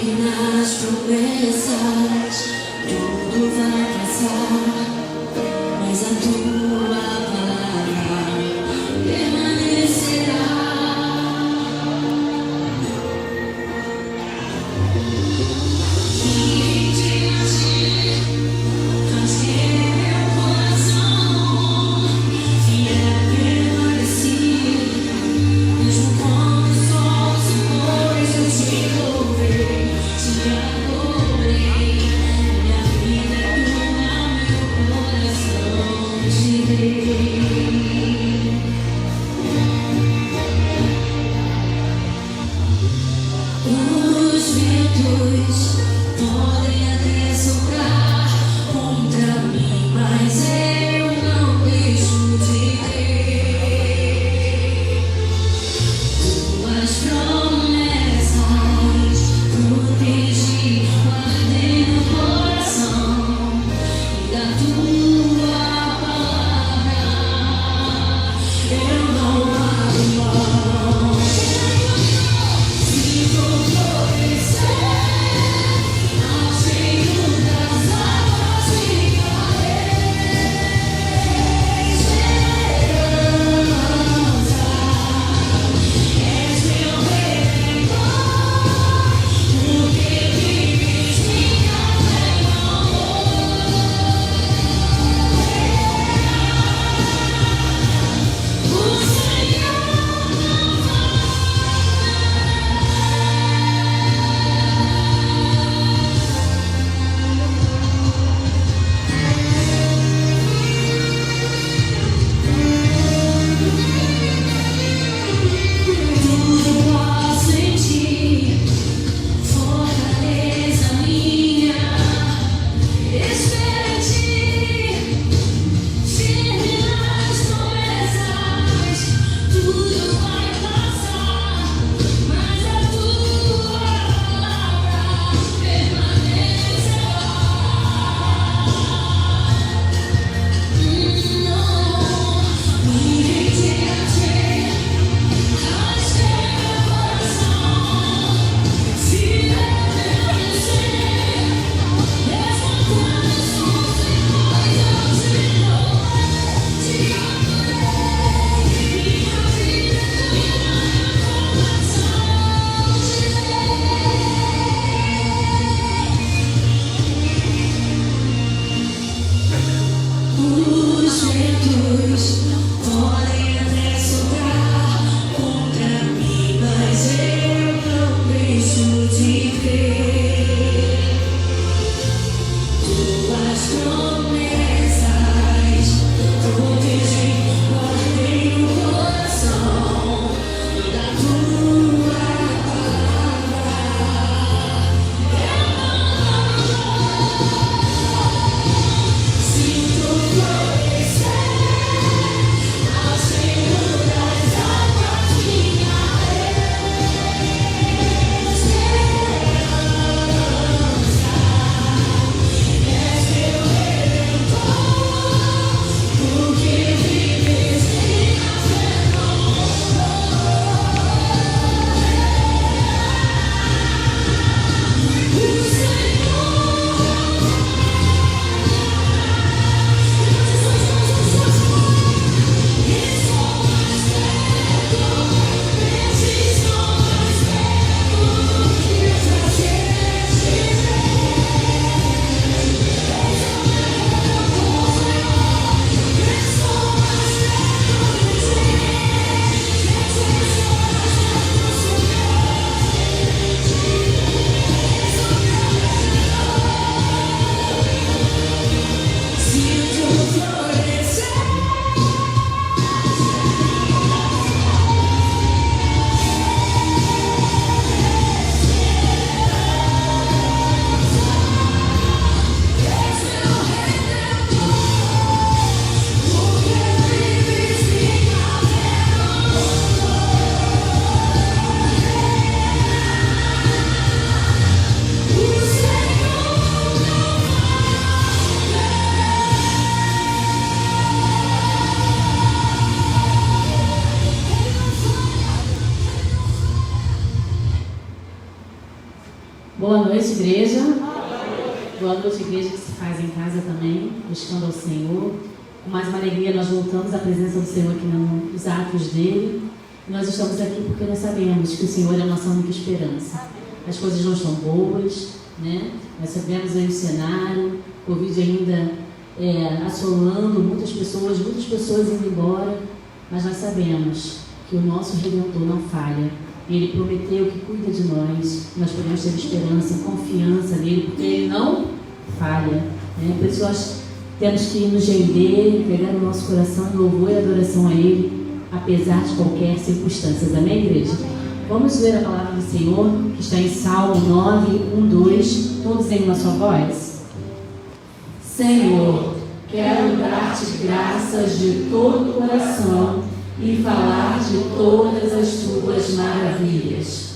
nas promessas, tudo vai passar, mas a tua palavra permanecerá. Os ventos podem até soprar contra mim, mas eu não deixo de crer. Tuas promessas protegi, guardei no coração, e da tua palavra eu não abro mão. Se for florescer ao cheiro das Boa noite, igreja. Boa noite, igreja que se faz em casa também, buscando ao Senhor. Com mais uma alegria, nós voltamos à presença do Senhor aqui nos atos dele. Nós estamos aqui porque nós sabemos que o Senhor é a nossa única esperança. As coisas não estão boas, né? Nós sabemos aí o cenário, o Covid ainda assolando muitas pessoas indo embora, mas nós sabemos que o nosso Redentor não falha. Ele prometeu que cuida de nós podemos ter esperança, confiança nele, porque ele não falha, né? Por isso nós temos que nos render, entregar o nosso coração em louvor e adoração a ele, apesar de qualquer circunstância. Amém, igreja? Vamos ler a palavra do Senhor, que está em Salmo 9, 1, 2, todos em uma só voz. Senhor, quero dar-te graças de todo o coração e falar de todas as tuas maravilhas.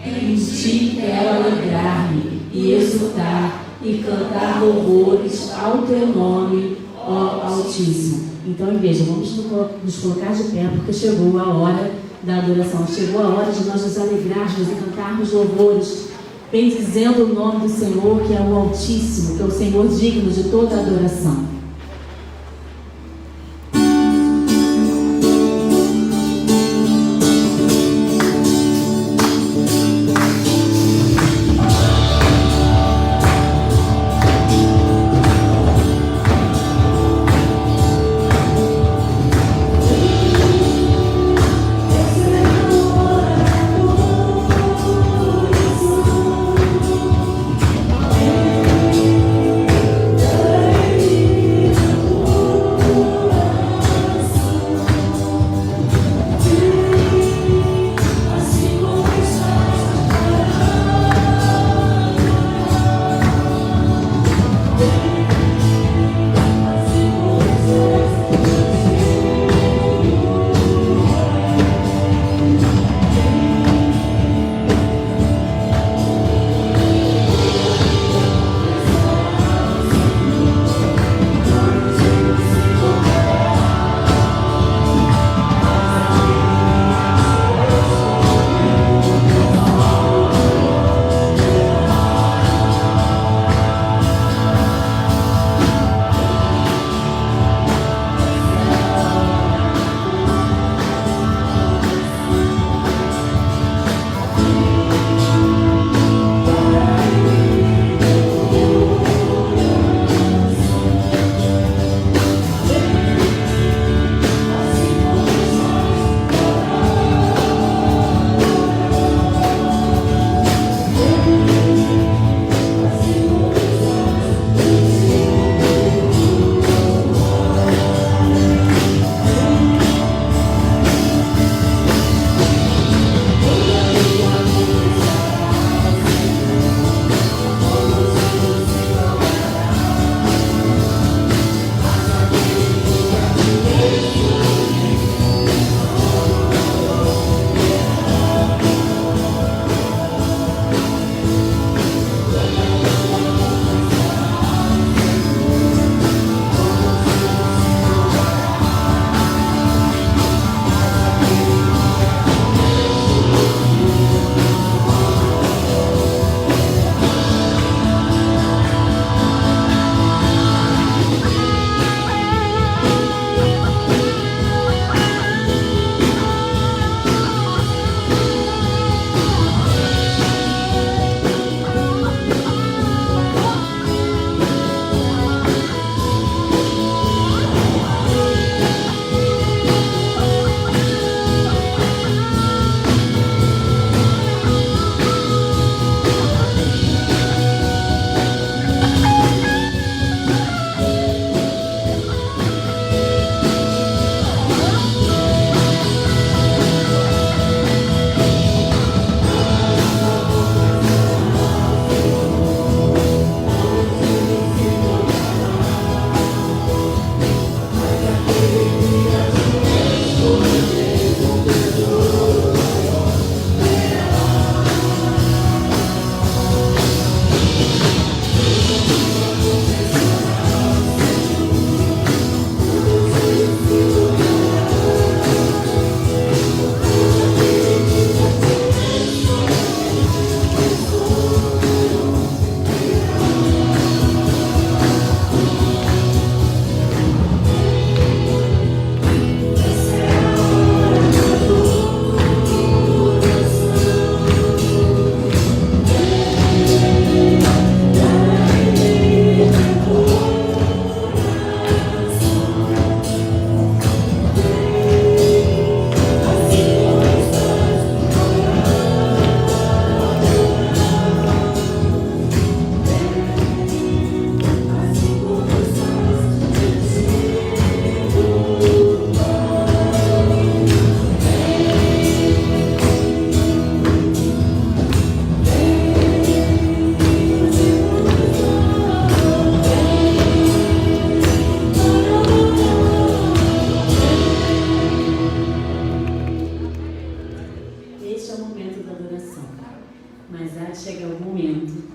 Em ti quero alegrar-me e exultar e cantar louvores ao teu nome, ó Altíssimo. Então, igreja, vamos nos colocar de pé, porque chegou a hora da adoração. Chegou a hora de nós nos alegrarmos e cantarmos louvores, bendizendo o nome do Senhor, que é o Altíssimo, que é o Senhor digno de toda a adoração.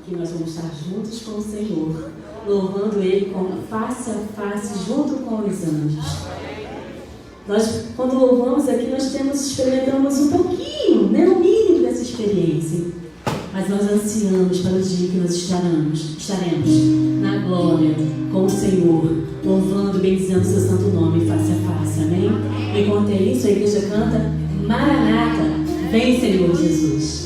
que nós vamos estar juntos com o Senhor, louvando Ele face a face, junto com os anjos. Nós, quando louvamos aqui, nós experimentamos um pouquinho, né, o mínimo dessa experiência. Mas nós ansiamos para o dia que nós estaremos na glória com o Senhor, louvando e bendizendo o seu santo nome face a face, amém? Enquanto é isso, a igreja canta Maranata, vem Senhor Jesus.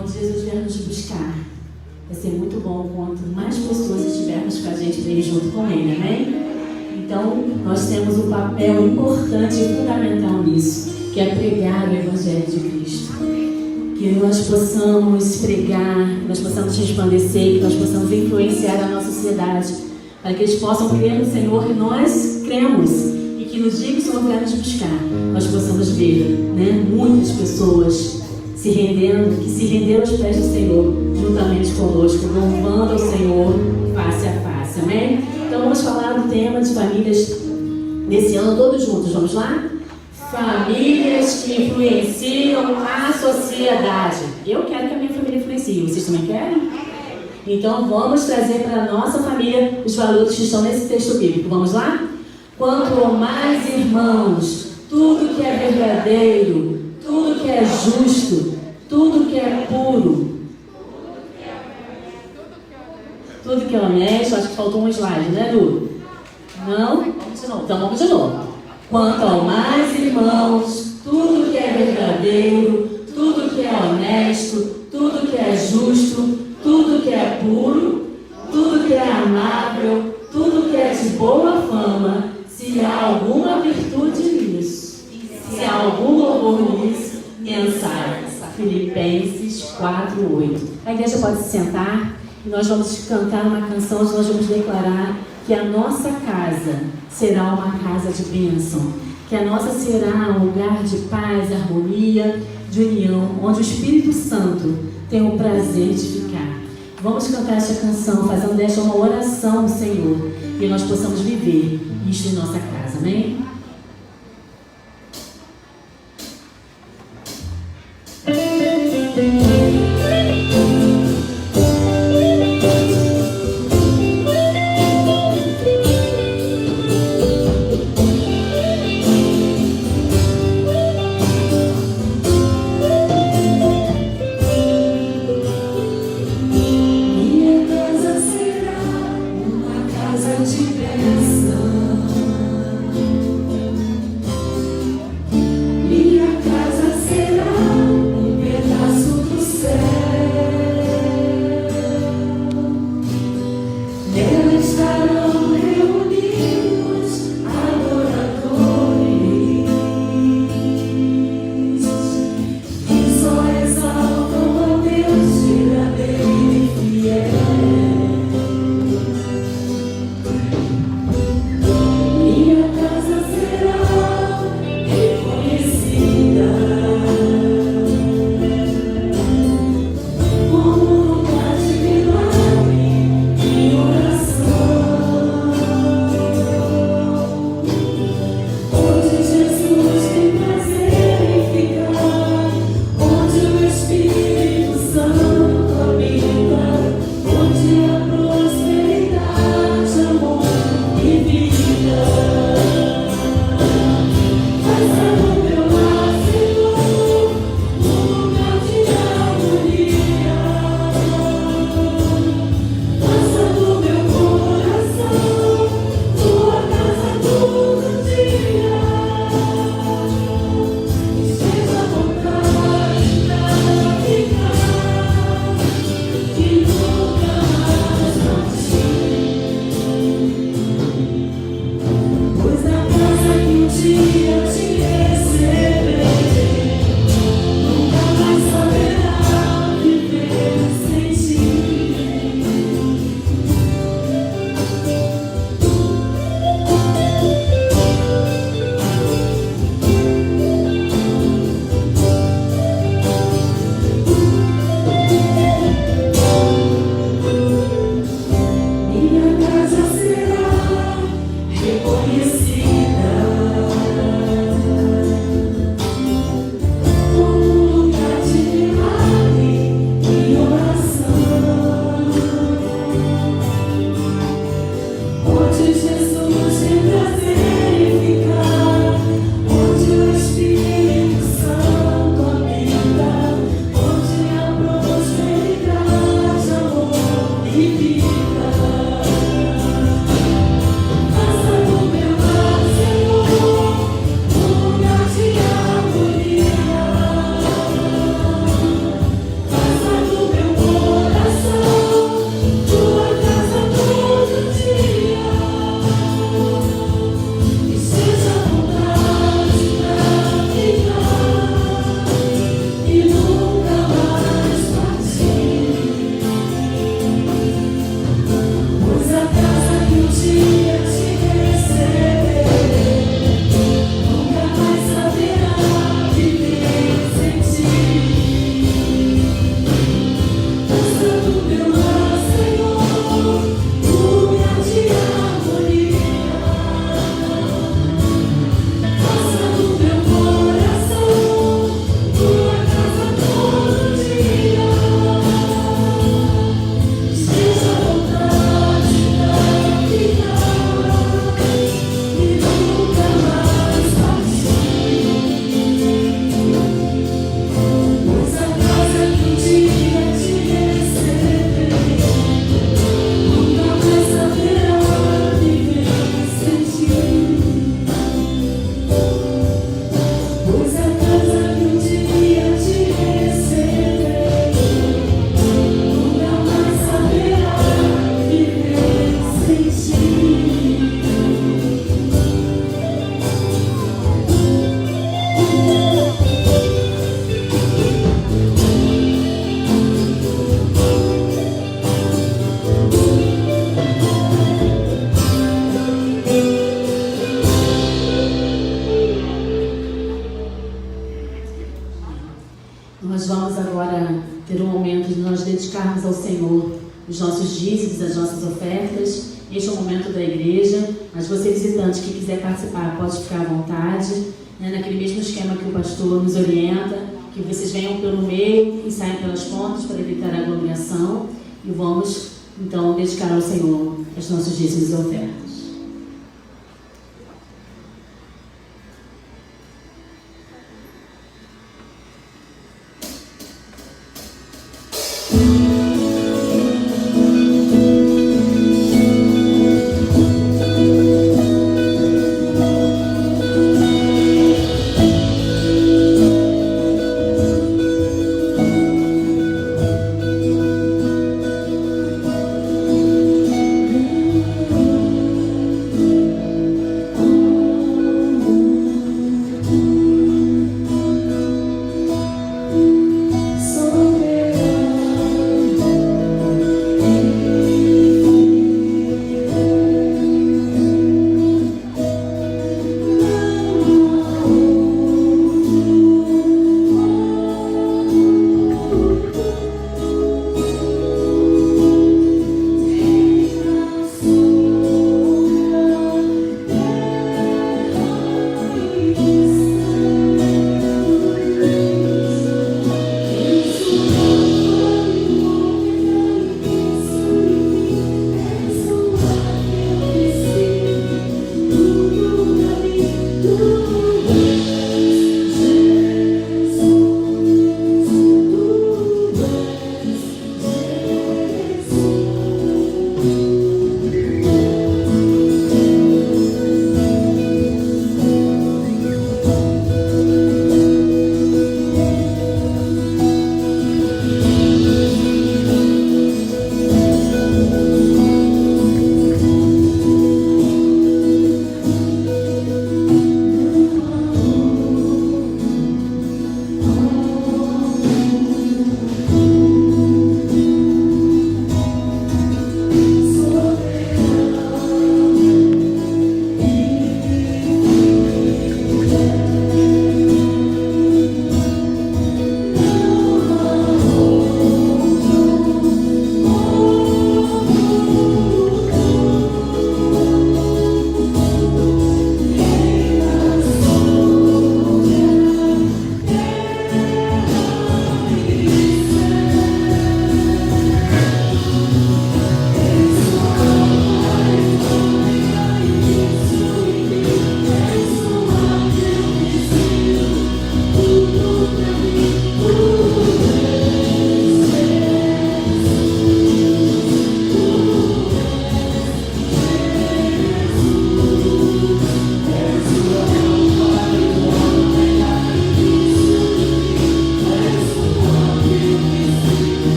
Quando Jesus vier nos buscar, vai ser muito bom quanto mais pessoas estivermos com a gente para ir junto com Ele, amém? Então, nós temos um papel importante e fundamental nisso, que é pregar o Evangelho de Cristo. Que nós possamos pregar, que nós possamos resplandecer, que nós possamos influenciar a nossa sociedade, para que eles possam crer no Senhor que nós cremos, e que no dia que o Senhor vier nos buscar, nós possamos ver, né, muitas pessoas se rendendo, que se renderam aos pés do Senhor, juntamente conosco, louvando ao Senhor face a face, amém? Então vamos falar do tema de famílias nesse ano, todos juntos, vamos lá? Famílias que influenciam a sociedade. Eu quero que a minha família influencie, vocês também querem? Então vamos trazer para a nossa família os valores que estão nesse texto bíblico, vamos lá? Quanto mais irmãos, tudo que é verdadeiro, tudo que é justo, tudo que é puro, tudo que é honesto. Acho que faltou um slide, né, Lu? Não? Vamos de novo. Então vamos de novo. Quanto ao mais, irmãos, tudo que é verdadeiro, tudo que é honesto, tudo que é justo, tudo que é puro, tudo que é amável, tudo que é de boa fama, se há alguma virtude nisso, se há algum louvor nisso, pensai. Filipenses 4:8. A igreja pode se sentar e nós vamos cantar uma canção onde nós vamos declarar que a nossa casa será uma casa de bênção, que a nossa será um lugar de paz, harmonia, de união, onde o Espírito Santo tem o prazer de ficar. Vamos cantar esta canção, fazendo desta uma oração ao Senhor, e nós possamos viver isto em nossa casa, amém? De bênção. Nós vamos agora ter um momento de nós dedicarmos ao Senhor os nossos dízimos, as nossas ofertas. Este é o momento da igreja, mas você visitante que quiser participar pode ficar à vontade, né? Naquele mesmo esquema que o pastor nos orienta, que vocês venham pelo meio e saiam pelas pontas para evitar a aglomeração, e vamos então dedicar ao Senhor os nossos dízimos e ofertas.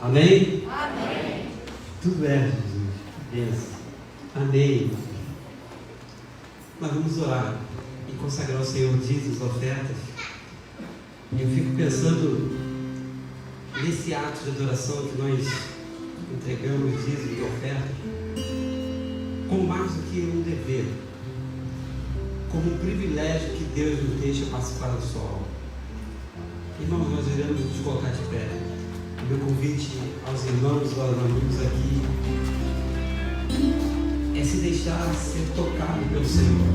Amém? Amém. Tudo é, Jesus. Benção. Amém. Nós vamos orar e consagrar ao Senhor dízimos, ofertas. E eu fico pensando nesse ato de adoração que nós entregamos dízimos e ofertas, como mais do que um dever, como um privilégio que Deus nos deixa participar da sua obra. Irmãos, nós iremos nos colocar de pé. O meu convite aos irmãos e aos amigos aqui é se deixar ser tocado pelo Senhor,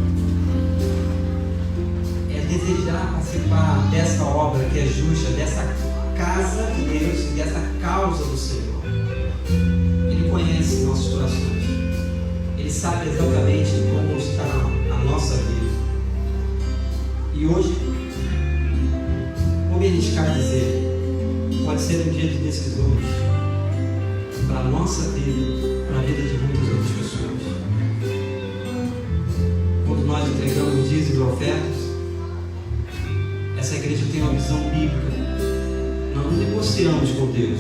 é desejar participar dessa obra que é justa, dessa casa de Deus e dessa causa do Senhor. Ele conhece nossos corações, Ele sabe exatamente como está a nossa vida. E hoje, vou me arriscar a dizer, pode ser um dia de decisões para a nossa vida, para a vida de muitas outras pessoas. Quando nós entregamos dízimos e ofertas, essa igreja tem uma visão bíblica. Nós não negociamos com Deus.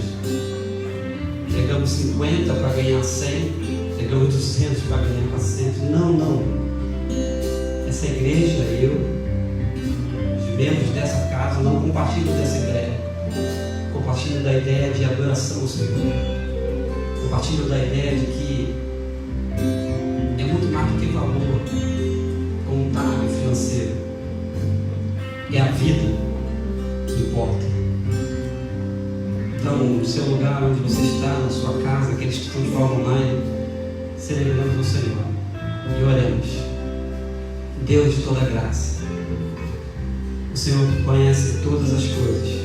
Entregamos 50 para ganhar 100, entregamos 200 para ganhar 400. Não. Essa igreja, eu, os membros dessa casa, não compartilham dessa ideia. Compartilho da ideia de adoração ao Senhor. Compartilho da ideia de que é muito mais do que valor contábil e financeiro. É a vida que importa. Então, no seu lugar onde você está, na sua casa, aqueles que estão de forma online, celebramos o Senhor e oremos. Deus de toda graça, o Senhor conhece todas as coisas,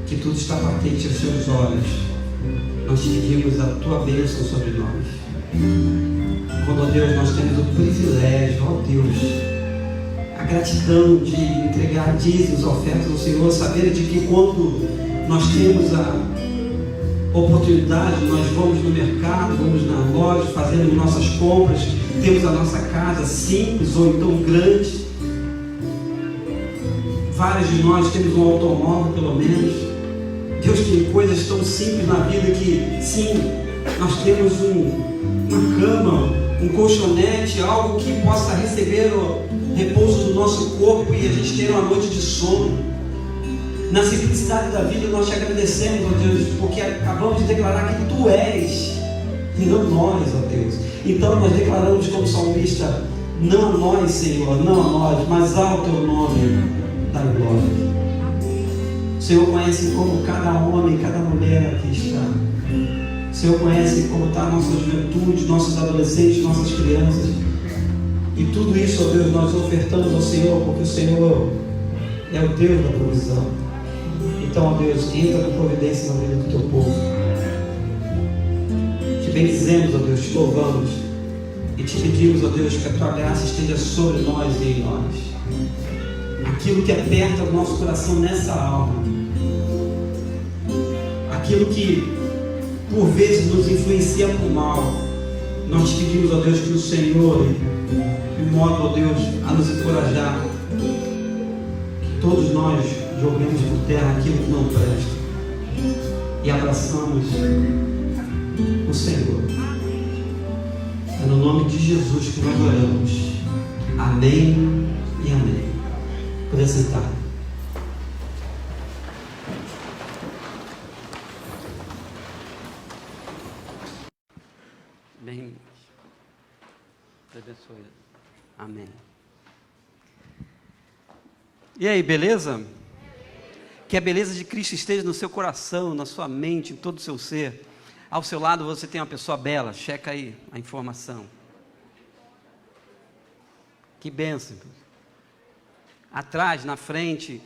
que tudo está patente aos seus olhos. Nós te pedimos a tua bênção sobre nós. Quando, ó Deus, nós temos o privilégio, ó Deus, a gratidão de entregar dízimos, ofertas ao Senhor, saber de que quando nós temos a oportunidade, nós vamos no mercado, vamos na loja, fazendo nossas compras, temos a nossa casa simples ou então grande. Vários de nós temos um automóvel, pelo menos. Deus, tem coisas tão simples na vida que, sim, nós temos uma cama, um colchonete, algo que possa receber o repouso do nosso corpo e a gente ter uma noite de sono. Na simplicidade da vida, nós te agradecemos, ó Deus, porque acabamos de declarar que Tu és, e não nós, ó Deus. Então nós declaramos como salmista, não a nós, Senhor, não a nós, mas ao Teu nome da glória. O Senhor conhece como cada homem, cada mulher aqui está. O Senhor conhece como está a nossa juventude, nossos adolescentes, nossas crianças. E tudo isso, ó Deus, nós ofertamos ao Senhor, porque o Senhor é o Deus da provisão. Então, ó Deus, entra com providência na vida do Teu povo. Te bendizemos, ó Deus, te louvamos. E te pedimos, ó Deus, que a Tua graça esteja sobre nós e em nós. Aquilo que aperta o nosso coração nessa alma, aquilo que por vezes nos influencia para o mal, nós te pedimos, ó Deus, que o Senhor, de modo, ó Deus, a nos encorajar, que todos nós joguemos por terra aquilo que não presta e abraçamos o Senhor. É no nome de Jesus que nós oramos. Amém e amém. Poder sentar. Bem, Deus abençoe. Amém. E aí, beleza? Que a beleza de Cristo esteja no seu coração, na sua mente, em todo o seu ser. Ao seu lado você tem uma pessoa bela, checa aí a informação. Que bênção. Atrás, na frente,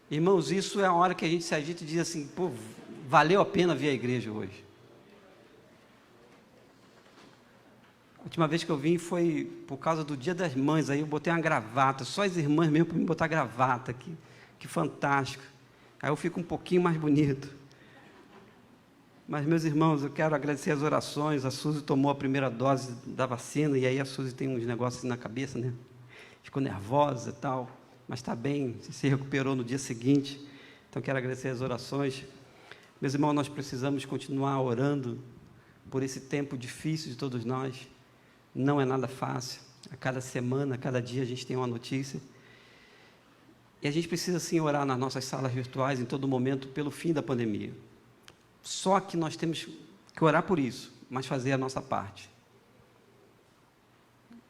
irmãos, isso é a hora que a gente se agita e diz assim, pô, valeu a pena vir à igreja hoje. A última vez que eu vim foi por causa do Dia das Mães, aí eu botei uma gravata, só as irmãs mesmo para me botar gravata aqui, que fantástico. Aí eu fico um pouquinho mais bonito. Mas, meus irmãos, eu quero agradecer as orações. A Suzy tomou a primeira dose da vacina, e aí a Suzy tem uns negócios na cabeça, né? Ficou nervosa e tal, mas está bem, se recuperou no dia seguinte. Então, quero agradecer as orações. Meus irmãos, nós precisamos continuar orando por esse tempo difícil de todos nós. Não é nada fácil. A cada semana, a cada dia a gente tem uma notícia. E a gente precisa sim orar nas nossas salas virtuais em todo momento pelo fim da pandemia. Só que nós temos que orar por isso, mas fazer a nossa parte.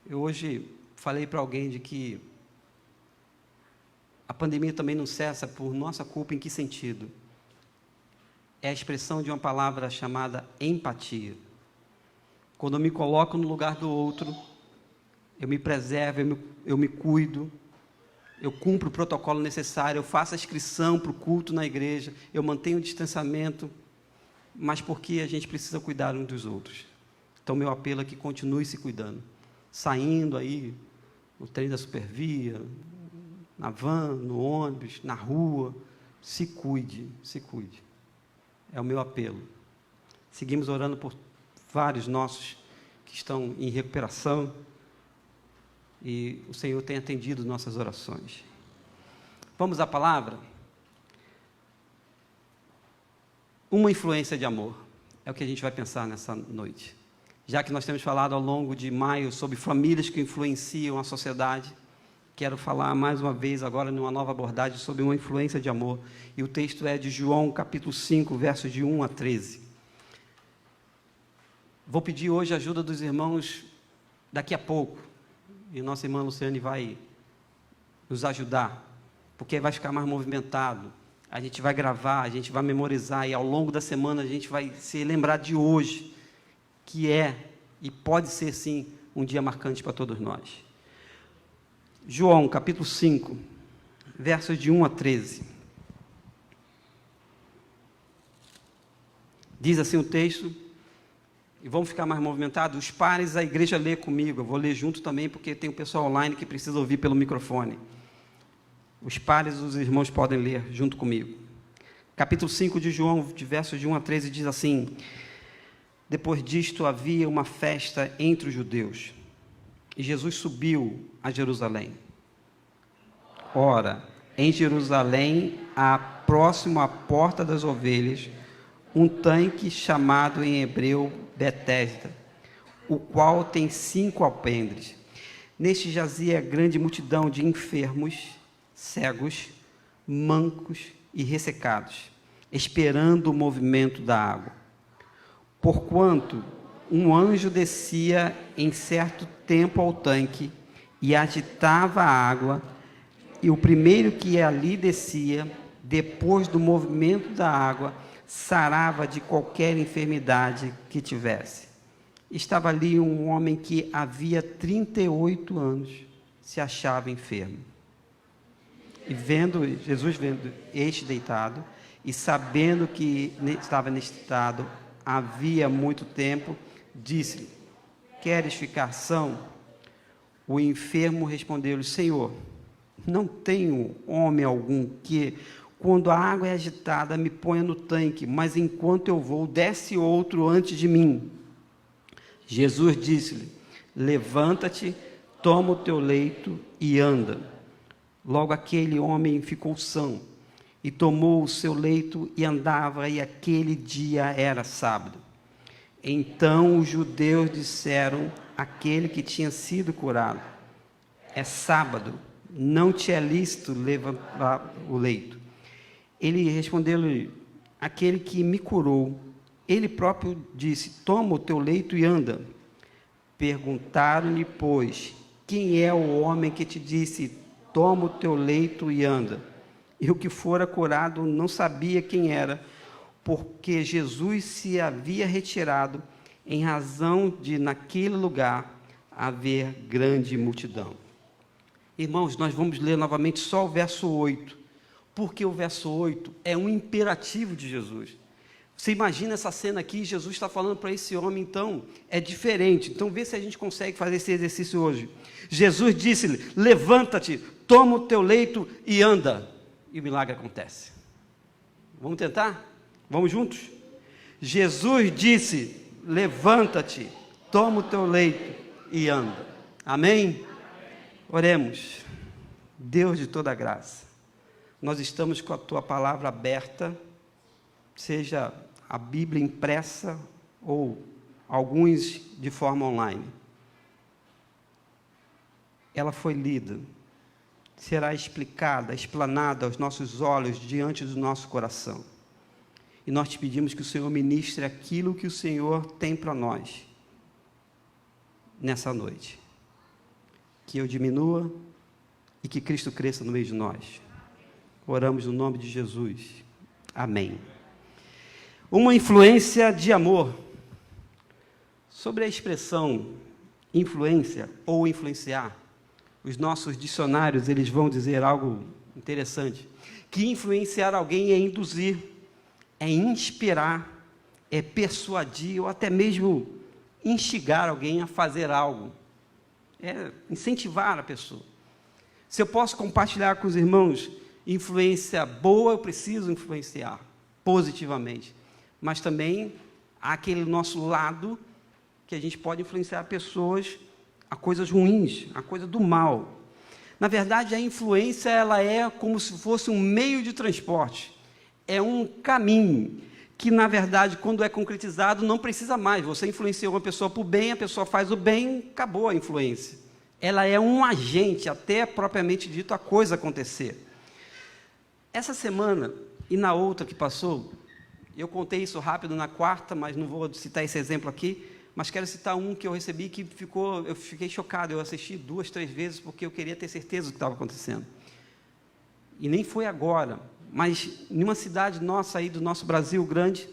Eu hoje falei para alguém de que a pandemia também não cessa por nossa culpa. Em que sentido? É a expressão de uma palavra chamada empatia. Quando eu me coloco no lugar do outro, eu me preservo, eu me cuido, eu cumpro o protocolo necessário, eu faço a inscrição para o culto na igreja, eu mantenho o distanciamento, mas porque a gente precisa cuidar uns dos outros. Então, meu apelo é que continue se cuidando, saindo aí no trem da Supervia, na van, no ônibus, na rua, se cuide, se cuide. É o meu apelo. Seguimos orando por vários nossos que estão em recuperação, e o Senhor tem atendido nossas orações. Vamos à palavra? Uma influência de amor, é o que a gente vai pensar nessa noite. Já que nós temos falado ao longo de maio sobre famílias que influenciam a sociedade, quero falar mais uma vez agora numa nova abordagem sobre uma influência de amor, e o texto é de João, capítulo 5, versos de 1 a 13. Vou pedir hoje a ajuda dos irmãos daqui a pouco, e nossa irmã Luciane vai nos ajudar, porque vai ficar mais movimentado. A gente vai gravar, a gente vai memorizar, e ao longo da semana a gente vai se lembrar de hoje, que é e pode ser sim um dia marcante para todos nós. João, capítulo 5, versos de 1 a 13. Diz assim o texto, e vamos ficar mais movimentados. Os pares, a igreja lê comigo, eu vou ler junto também, porque tem o pessoal online que precisa ouvir pelo microfone. Os pares, os irmãos podem ler junto comigo. Capítulo 5 de João, de versos de 1 a 13, diz assim: depois disto havia uma festa entre os judeus, e Jesus subiu a Jerusalém. Ora, em Jerusalém, próximo à porta das ovelhas, um tanque chamado em hebreu Betesda, o qual tem 5 alpendres. Neste jazia grande multidão de enfermos, cegos, mancos e ressecados, esperando o movimento da água. Porquanto um anjo descia em certo tempo ao tanque e agitava a água, e o primeiro que ali descia, depois do movimento da água, sarava de qualquer enfermidade que tivesse. Estava ali um homem que havia 38 anos se achava enfermo. E Jesus vendo este deitado, e sabendo que estava neste estado havia muito tempo, disse-lhe: queres ficar são? O enfermo respondeu-lhe: Senhor, não tenho homem algum que, quando a água é agitada, me ponha no tanque, mas enquanto eu vou, desce outro antes de mim. Jesus disse-lhe: levanta-te, toma o teu leito e anda. Logo aquele homem ficou são, e tomou o seu leito e andava, e aquele dia era sábado. Então os judeus disseram àquele que tinha sido curado: é sábado, não te é lícito levantar o leito. Ele respondeu-lhe: aquele que me curou, ele próprio disse: toma o teu leito e anda. Perguntaram-lhe, pois, quem é o homem que te disse: toma o teu leito e anda? E o que fora curado não sabia quem era, porque Jesus se havia retirado, em razão de naquele lugar haver grande multidão. Irmãos, nós vamos ler novamente só o verso 8, porque o verso 8 é um imperativo de Jesus. Você imagina essa cena aqui, Jesus está falando para esse homem, então, é diferente. Então, vê se a gente consegue fazer esse exercício hoje. Jesus disse-lhe: levanta-te, toma o teu leito e anda. E o milagre acontece. Vamos tentar? Vamos juntos? Jesus disse: levanta-te, toma o teu leito e anda. Amém? Oremos. Deus de toda graça, nós estamos com a tua palavra aberta seja a Bíblia impressa ou alguns de forma online. Ela foi lida, será explicada, explanada aos nossos olhos, diante do nosso coração. E nós te pedimos que o Senhor ministre aquilo que o Senhor tem para nós nessa noite. Que eu diminua e que Cristo cresça no meio de nós. Oramos no nome de Jesus. Amém. Uma influência de amor. Sobre a expressão influência ou influenciar, os nossos dicionários eles vão dizer algo interessante, que influenciar alguém é induzir, é inspirar, é persuadir ou até mesmo instigar alguém a fazer algo, é incentivar a pessoa. Se eu posso compartilhar com os irmãos influência boa, eu preciso influenciar positivamente, mas também há aquele nosso lado que a gente pode influenciar pessoas a coisas ruins, a coisa do mal. Na verdade, a influência ela é como se fosse um meio de transporte, é um caminho que, na verdade, quando é concretizado, não precisa mais. Você influenciou uma pessoa para o bem, a pessoa faz o bem, acabou a influência. Ela é um agente, até propriamente dito, a coisa acontecer. Essa semana e na outra que passou, eu contei isso rápido na quarta, mas não vou citar esse exemplo aqui, mas quero citar um que eu recebi que eu fiquei chocado. Eu assisti 2, 3 vezes porque eu queria ter certeza do que estava acontecendo. E nem foi agora, mas em uma cidade nossa aí do nosso Brasil grande,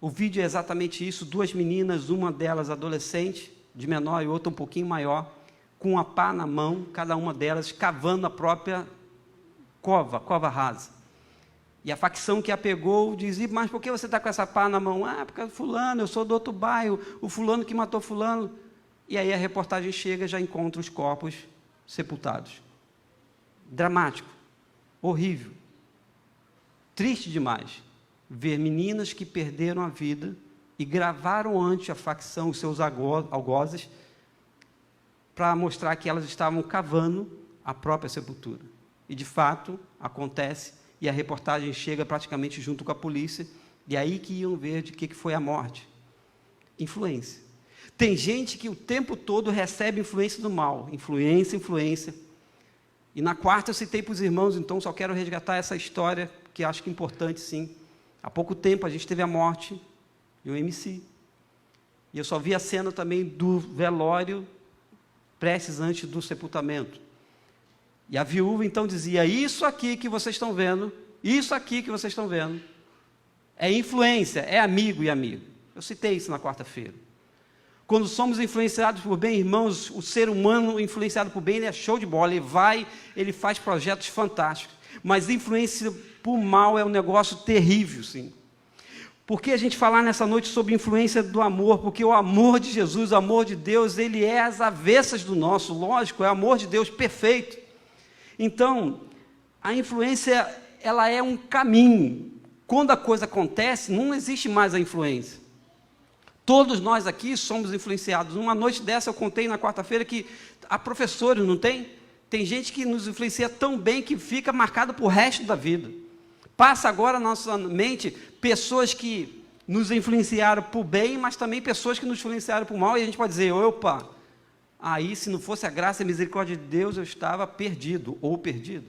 o vídeo é exatamente isso: 2 meninas, uma delas adolescente, de menor e outra um pouquinho maior, com uma pá na mão, cada uma delas cavando a própria cova rasa. E a facção que a pegou dizia: mas por que você está com essa pá na mão? Ah, porque fulano, eu sou do outro bairro, o fulano que matou fulano. E aí a reportagem chega e já encontra os corpos sepultados. Dramático, horrível, triste demais, ver meninas que perderam a vida e gravaram ante a facção os seus algozes para mostrar que elas estavam cavando a própria sepultura. E, de fato, acontece, e a reportagem chega praticamente junto com a polícia, e aí que iam ver de que foi a morte. Influência. Tem gente que o tempo todo recebe influência do mal, influência. E na quarta eu citei para os irmãos, então só quero resgatar essa história, que acho que é importante, sim. Há pouco tempo a gente teve a morte de um MC. E eu só vi a cena também do velório, prestes antes do sepultamento. E a viúva então dizia: isso aqui que vocês estão vendo, é influência, é amigo e amigo. Eu citei isso na quarta-feira. Quando somos influenciados por bem, irmãos, o ser humano influenciado por bem, ele é show de bola, ele faz projetos fantásticos. Mas influência por mal é um negócio terrível, sim. Por que a gente falar nessa noite sobre influência do amor? Porque o amor de Jesus, o amor de Deus, ele é às avessas do nosso, lógico, é o amor de Deus perfeito. Então, a influência, ela é um caminho. Quando a coisa acontece, não existe mais a influência. Todos nós aqui somos influenciados. Uma noite dessa eu contei na quarta-feira que há professores, não tem? Tem gente que nos influencia tão bem que fica marcado para o resto da vida. Passa agora na nossa mente pessoas que nos influenciaram por bem, mas também pessoas que nos influenciaram por mal, e a gente pode dizer: opa, aí se não fosse a graça e a misericórdia de Deus, eu estava perdido ou perdido.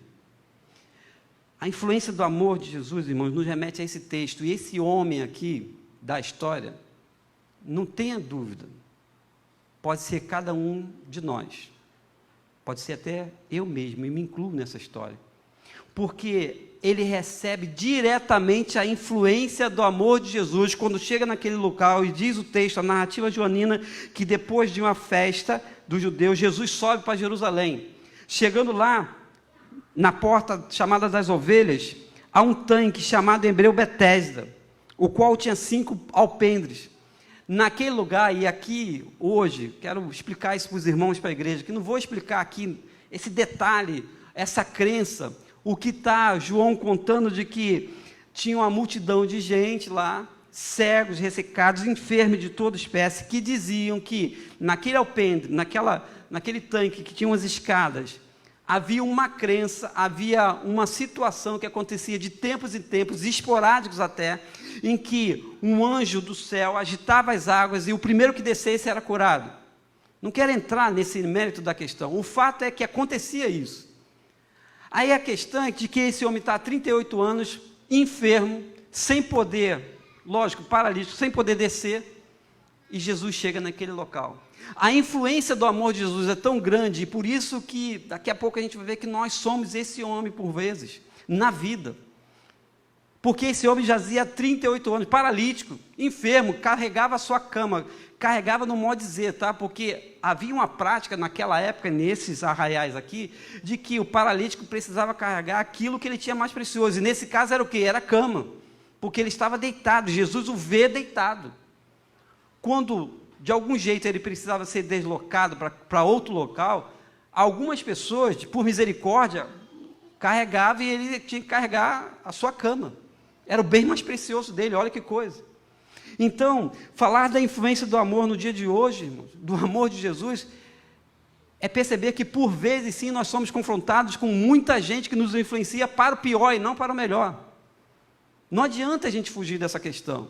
A influência do amor de Jesus, irmãos, nos remete a esse texto, e esse homem aqui da história, não tenha dúvida, pode ser cada um de nós, pode ser até eu mesmo, e me incluo nessa história, porque ele recebe diretamente a influência do amor de Jesus, quando chega naquele local, e diz o texto, a narrativa joanina, que depois de uma festa dos judeus, Jesus sobe para Jerusalém. Chegando lá, na porta chamada das ovelhas, há um tanque chamado em hebreu Betesda, o qual tinha 5 alpendres. Naquele lugar, e aqui, hoje, quero explicar isso para os irmãos, para a igreja, que não vou explicar aqui esse detalhe, essa crença, o que está João contando de que tinha uma multidão de gente lá, cegos, ressecados, enfermos de toda espécie, que diziam que naquele alpendre, naquele tanque que tinha umas escadas, havia uma crença, havia uma situação que acontecia de tempos em tempos, esporádicos até, em que um anjo do céu agitava as águas e o primeiro que descesse era curado. Não quero entrar nesse mérito da questão. O fato é que acontecia isso. Aí a questão é de que esse homem está há 38 anos, enfermo, sem poder, lógico, paralítico, sem poder descer, e Jesus chega naquele local. A influência do amor de Jesus é tão grande, e por isso que daqui a pouco a gente vai ver que nós somos esse homem por vezes, na vida. Porque esse homem jazia há 38 anos, paralítico, enfermo, carregava a sua cama, carregava no modo de dizer, tá? Porque havia uma prática naquela época, nesses arraiais aqui, de que o paralítico precisava carregar aquilo que ele tinha mais precioso, e nesse caso era o quê? Era a cama, porque ele estava deitado, Jesus o vê deitado. Quando de algum jeito ele precisava ser deslocado para outro local, algumas pessoas, por misericórdia, carregavam e ele tinha que carregar a sua cama. Era o bem mais precioso dele, olha que coisa. Então, falar da influência do amor no dia de hoje, irmãos, do amor de Jesus, é perceber que por vezes sim nós somos confrontados com muita gente que nos influencia para o pior e não para o melhor. Não adianta a gente fugir dessa questão.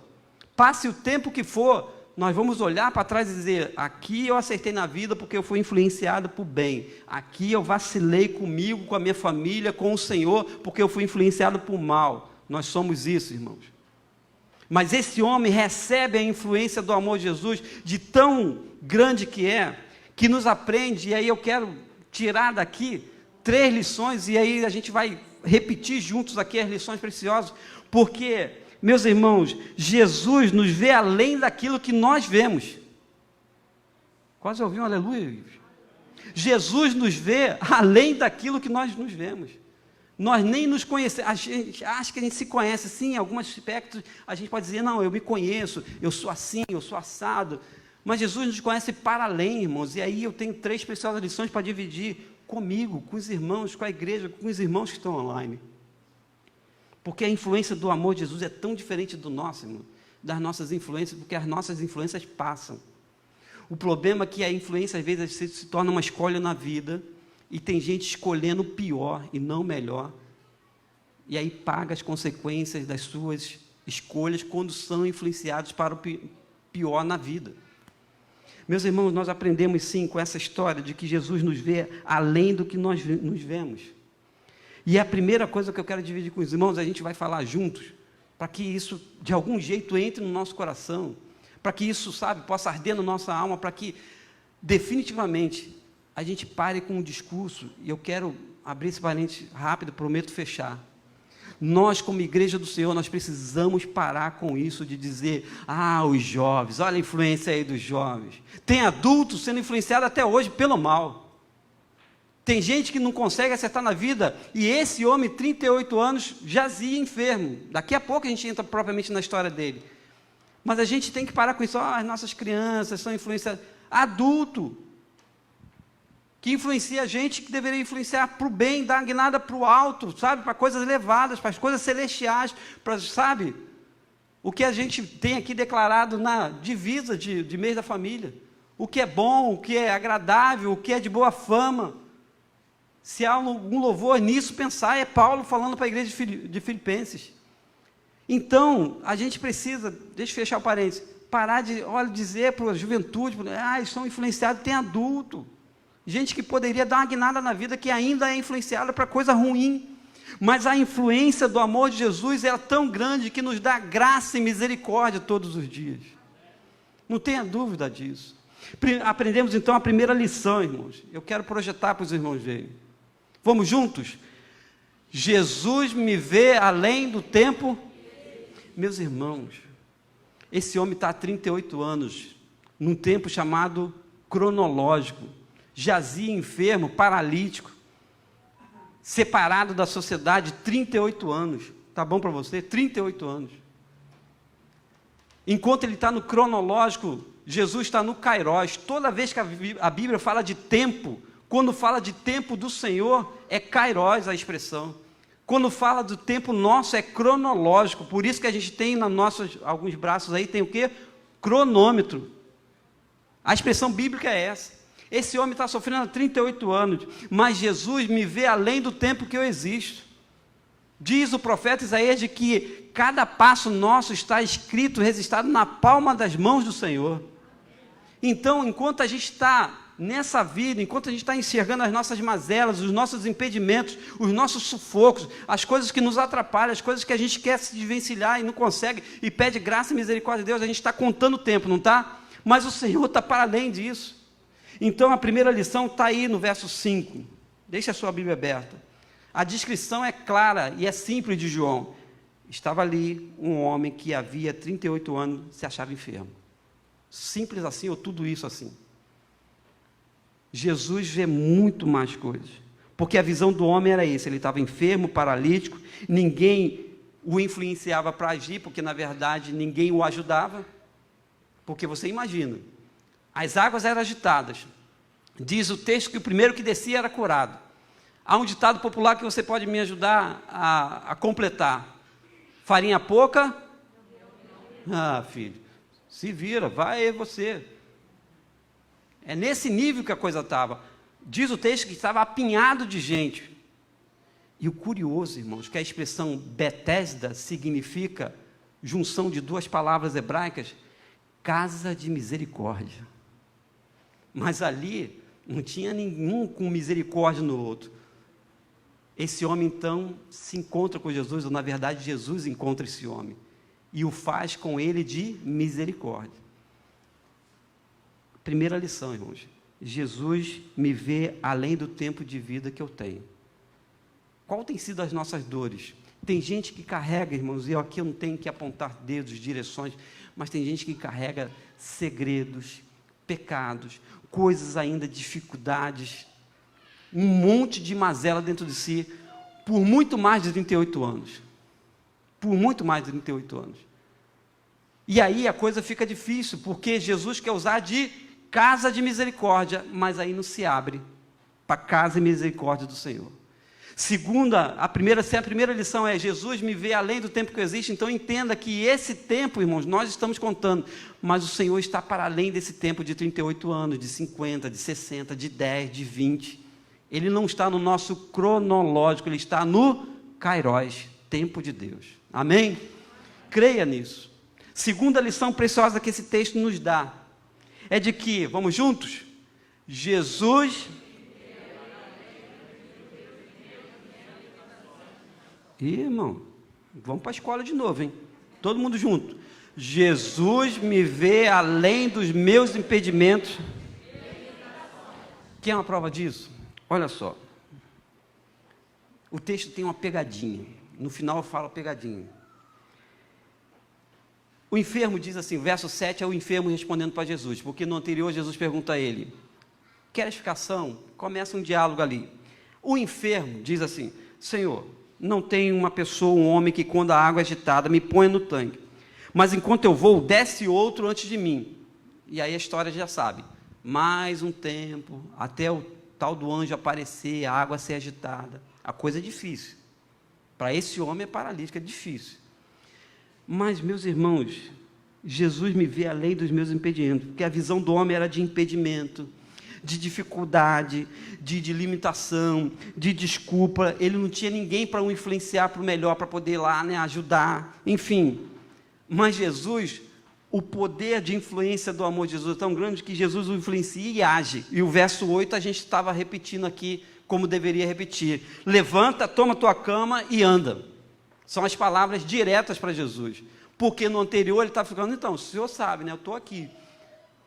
Passe o tempo que for, nós vamos olhar para trás e dizer, aqui eu acertei na vida porque eu fui influenciado por bem, aqui eu vacilei comigo, com a minha família, com o Senhor, porque eu fui influenciado por mal. Nós somos isso, irmãos. Mas esse homem recebe a influência do amor de Jesus, de tão grande que nos aprende, e aí eu quero tirar daqui 3 lições, e aí a gente vai repetir juntos aqui as lições preciosas, porque, meus irmãos, Jesus nos vê além daquilo que nós vemos. Quase ouviu um aleluia? Jesus nos vê além daquilo que nós nos vemos. Nós nem nos conhecemos, a gente acha que a gente se conhece, sim, em alguns aspectos a gente pode dizer, não, eu me conheço, eu sou assim, eu sou assado, mas Jesus nos conhece para além, irmãos, e aí eu tenho 3 preciosas lições para dividir comigo, com os irmãos, com a igreja, com os irmãos que estão online, porque a influência do amor de Jesus é tão diferente do nosso, irmão, das nossas influências, porque as nossas influências passam. O problema é que a influência às vezes se torna uma escolha na vida, e tem gente escolhendo o pior e não o melhor, e aí paga as consequências das suas escolhas quando são influenciados para o pior na vida. Meus irmãos, nós aprendemos sim com essa história de que Jesus nos vê além do que nós nos vemos. E a primeira coisa que eu quero dividir com os irmãos, a gente vai falar juntos, para que isso de algum jeito entre no nosso coração, para que isso, sabe, possa arder na nossa alma, para que definitivamente a gente pare com o discurso, e eu quero abrir esse parênteses rápido, prometo fechar. Nós, como igreja do Senhor, nós precisamos parar com isso de dizer, os jovens, olha a influência aí dos jovens. Tem adultos sendo influenciados até hoje pelo mal. Tem gente que não consegue acertar na vida, e esse homem, 38 anos, jazia enfermo. Daqui a pouco a gente entra propriamente na história dele. Mas a gente tem que parar com isso, as nossas crianças são influenciadas. Adulto, que influencia a gente, que deveria influenciar para o bem, dar uma guinada para o alto, sabe, para coisas elevadas, para as coisas celestiais, para, sabe, o que a gente tem aqui declarado na divisa de mês da família, o que é bom, o que é agradável, o que é de boa fama. Se há algum louvor nisso, pensar, é Paulo falando para a igreja de Filipenses. Então, a gente precisa, deixa eu fechar o parênteses, parar de, dizer para a juventude, eles são influenciados, tem adulto. Gente que poderia dar uma guinada na vida, que ainda é influenciada para coisa ruim. Mas a influência do amor de Jesus é tão grande que nos dá graça e misericórdia todos os dias. Não tenha dúvida disso. Aprendemos então a primeira lição, irmãos. Eu quero projetar para os irmãos verem. Vamos juntos? Jesus me vê além do tempo. Meus irmãos, esse homem está há 38 anos, num tempo chamado cronológico. Jazia enfermo, paralítico, separado da sociedade, 38 anos. Está bom para você? 38 anos. Enquanto ele está no cronológico, Jesus está no Kairos. Toda vez que a Bíblia fala de tempo, quando fala de tempo do Senhor, é Kairos a expressão. Quando fala do tempo nosso, é cronológico. Por isso que a gente tem nos nossos alguns braços aí, tem o quê? Cronômetro. A expressão bíblica é essa. Esse homem está sofrendo há 38 anos, mas Jesus me vê além do tempo que eu existo. Diz o profeta Isaías de que cada passo nosso está escrito, registrado na palma das mãos do Senhor. Então, enquanto a gente está nessa vida, enquanto a gente está enxergando as nossas mazelas, os nossos impedimentos, os nossos sufocos, as coisas que nos atrapalham, as coisas que a gente quer se desvencilhar e não consegue, e pede graça e misericórdia de Deus, a gente está contando o tempo, não está? Mas o Senhor está para além disso. Então, a primeira lição está aí no verso 5. Deixa a sua Bíblia aberta. A descrição é clara e é simples de João. Estava ali um homem que havia 38 anos se achava enfermo. Simples assim, ou tudo isso assim. Jesus vê muito mais coisas, porque a visão do homem era essa, ele estava enfermo, paralítico, ninguém o influenciava para agir, porque na verdade ninguém o ajudava, porque você imagina, as águas eram agitadas, diz o texto que o primeiro que descia era curado. Há um ditado popular que você pode me ajudar a completar: farinha pouca? Ah, filho, se vira, vai você. É nesse nível que a coisa estava. Diz o texto que estava apinhado de gente. E o curioso, irmãos, que a expressão Betesda significa junção de duas palavras hebraicas, casa de misericórdia. Mas ali não tinha nenhum com misericórdia no outro. Esse homem, então, se encontra com Jesus, ou na verdade Jesus encontra esse homem, e o faz com ele de misericórdia. Primeira lição, irmãos, Jesus me vê além do tempo de vida que eu tenho. Qual tem sido as nossas dores? Tem gente que carrega, irmãos, e aqui eu não tenho que apontar dedos, direções, mas tem gente que carrega segredos, pecados, coisas ainda, dificuldades, um monte de mazela dentro de si, por muito mais de 38 anos. Por muito mais de 38 anos. E aí a coisa fica difícil, porque Jesus quer usar de casa de misericórdia, mas aí não se abre para a casa e misericórdia do Senhor. Segunda, se a primeira lição é Jesus me vê além do tempo que existe, então entenda que esse tempo, irmãos, nós estamos contando, mas o Senhor está para além desse tempo de 38 anos, de 50, de 60, de 10, de 20. Ele não está no nosso cronológico, ele está no Kairos, tempo de Deus. Amém? Creia nisso. Segunda lição preciosa que esse texto nos dá é de que, vamos juntos? Jesus... irmão, vamos para a escola de novo, hein? Todo mundo junto. Jesus me vê além dos meus impedimentos. Quer uma prova disso? Olha só. O texto tem uma pegadinha. No final eu falo pegadinha. O enfermo diz assim, verso 7 é o enfermo respondendo para Jesus, porque no anterior Jesus pergunta a ele, queres ficar são? Começa um diálogo ali. O enfermo diz assim, Senhor, não tem uma pessoa, um homem que quando a água é agitada me ponha no tanque, mas enquanto eu vou, desce outro antes de mim. E aí a história já sabe, mais um tempo, até o tal do anjo aparecer, a água ser agitada, a coisa é difícil. Para esse homem é paralítico, é difícil. Mas, meus irmãos, Jesus me vê além dos meus impedimentos, porque a visão do homem era de impedimento, de dificuldade, de limitação, de desculpa. Ele não tinha ninguém para o influenciar para o melhor, para poder ir lá, né, ajudar, enfim. Mas Jesus, o poder de influência do amor de Jesus é tão grande que Jesus o influencia e age. E o verso 8 a gente estava repetindo aqui, como deveria repetir. Levanta, toma tua cama e anda. São as palavras diretas para Jesus. Porque no anterior ele está ficando, então, o senhor sabe, né? Eu estou aqui.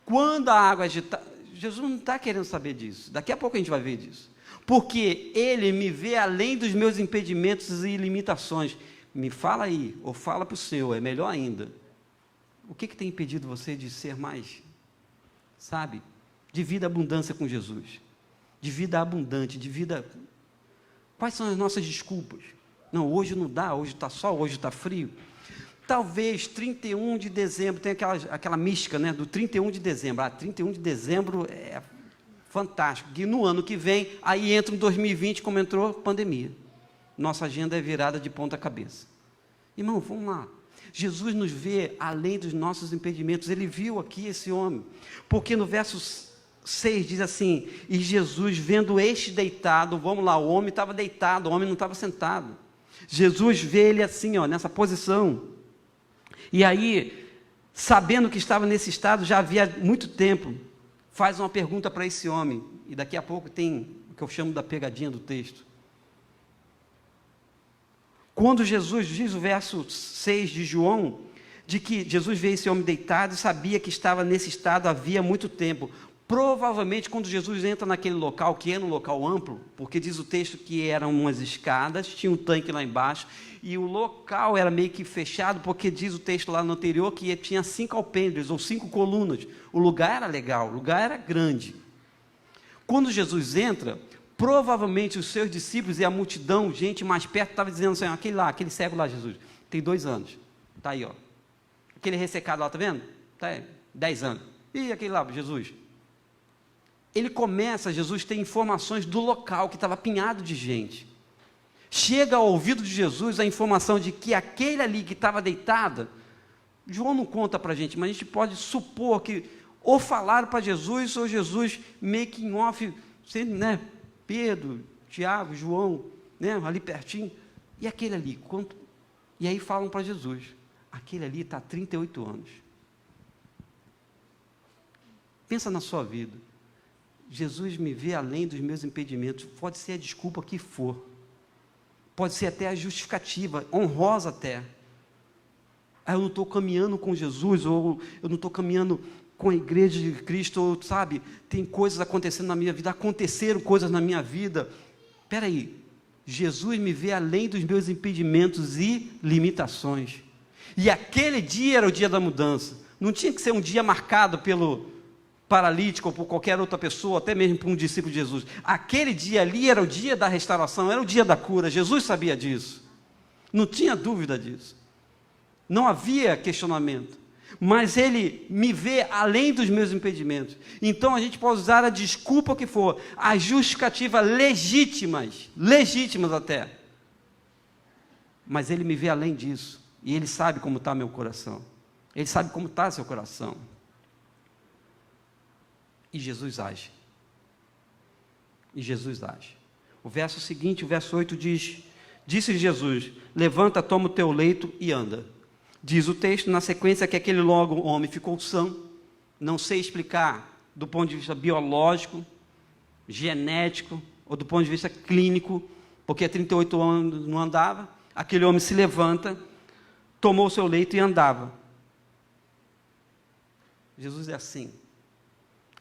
Quando a água agita, Jesus não está querendo saber disso. Daqui a pouco a gente vai ver disso. Porque ele me vê além dos meus impedimentos e limitações. Me fala aí, ou fala para o Senhor, é melhor ainda. O que tem impedido você de ser mais, sabe, de vida abundância com Jesus? De vida abundante, de vida... Quais são as nossas desculpas? Não, hoje não dá, hoje está sol, hoje está frio. Talvez 31 de dezembro, tem aquela mística, né, do 31 de dezembro. 31 de dezembro é fantástico. E no ano que vem, aí entra em 2020, como entrou pandemia. Nossa agenda é virada de ponta cabeça. Irmão, vamos lá. Jesus nos vê além dos nossos impedimentos. Ele viu aqui esse homem. Porque no verso 6 diz assim: e Jesus, vendo este deitado, vamos lá, o homem estava deitado, o homem não estava sentado. Jesus vê ele assim, nessa posição. E aí, sabendo que estava nesse estado, já havia muito tempo, faz uma pergunta para esse homem. E daqui a pouco tem o que eu chamo da pegadinha do texto. Quando Jesus diz o verso 6 de João, de que Jesus vê esse homem deitado e sabia que estava nesse estado havia muito tempo. Provavelmente, quando Jesus entra naquele local, que é um local amplo, porque diz o texto que eram umas escadas, tinha um tanque lá embaixo, e o local era meio que fechado, porque diz o texto lá no anterior que tinha 5 alpendres, ou 5 colunas. O lugar era legal, o lugar era grande. Quando Jesus entra, provavelmente os seus discípulos e a multidão, gente mais perto, estava dizendo assim: aquele cego lá, Jesus, tem 2 anos, está aí, aquele ressecado lá, está vendo? Está aí, 10 anos, e aquele lá, Jesus. Jesus tem informações do local, que estava apinhado de gente. Chega ao ouvido de Jesus a informação de que aquele ali que estava deitado, João não conta para a gente, mas a gente pode supor que ou falaram para Jesus, ou Jesus meio que em off, Pedro, Tiago, João, ali pertinho, e aquele ali, e aí falam para Jesus, aquele ali está há 38 anos. Pensa na sua vida. Jesus me vê além dos meus impedimentos. Pode ser a desculpa que for, pode ser até a justificativa, honrosa até. Eu não estou caminhando com Jesus, ou eu não estou caminhando com a igreja de Cristo, ou tem coisas acontecendo na minha vida, aconteceram coisas na minha vida. Espera aí, Jesus me vê além dos meus impedimentos e limitações, e aquele dia era o dia da mudança. Não tinha que ser um dia marcado pelo paralítico ou por qualquer outra pessoa, até mesmo por um discípulo de Jesus. Aquele dia ali era o dia da restauração, era o dia da cura. Jesus sabia disso, não tinha dúvida disso, não havia questionamento, mas ele me vê além dos meus impedimentos. Então a gente pode usar a desculpa que for, a justificativa legítimas até, mas ele me vê além disso, e ele sabe como está meu coração, ele sabe como está seu coração. E Jesus age. O verso seguinte, o verso 8 diz: disse Jesus: levanta, toma o teu leito e anda. Diz o texto na sequência que aquele logo o homem ficou são. Não sei explicar do ponto de vista biológico, genético, ou do ponto de vista clínico, porque há 38 anos não andava. Aquele homem se levanta, tomou o seu leito e andava. Jesus é assim.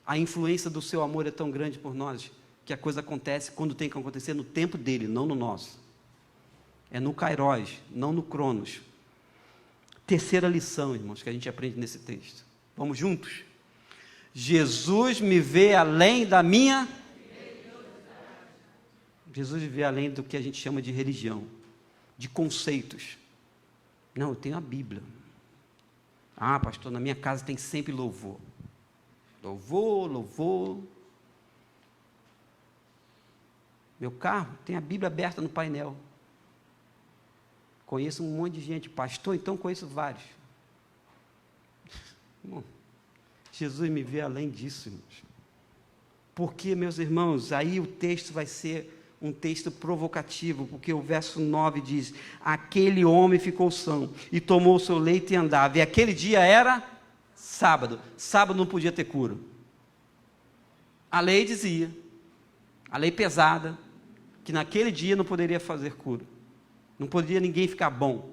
A influência do seu amor é tão grande por nós, que a coisa acontece quando tem que acontecer, no tempo dele, não no nosso. É no Kairos, não no Cronos. Terceira lição, irmãos, que a gente aprende nesse texto. Vamos juntos? Jesus me vê além da minha... Jesus me vê além do que a gente chama de religião, de conceitos. Não, eu tenho a Bíblia. Pastor, na minha casa tem sempre louvor. Louvor. Meu carro tem a Bíblia aberta no painel. Conheço um monte de gente. Pastor, então conheço vários. Bom, Jesus me vê além disso, irmãos. Porque, meus irmãos, aí o texto vai ser um texto provocativo, porque o verso 9 diz: aquele homem ficou são, e tomou o seu leito e andava. E aquele dia era... sábado não podia ter cura. A lei dizia, a lei pesada, que naquele dia não poderia fazer cura, não poderia ninguém ficar bom.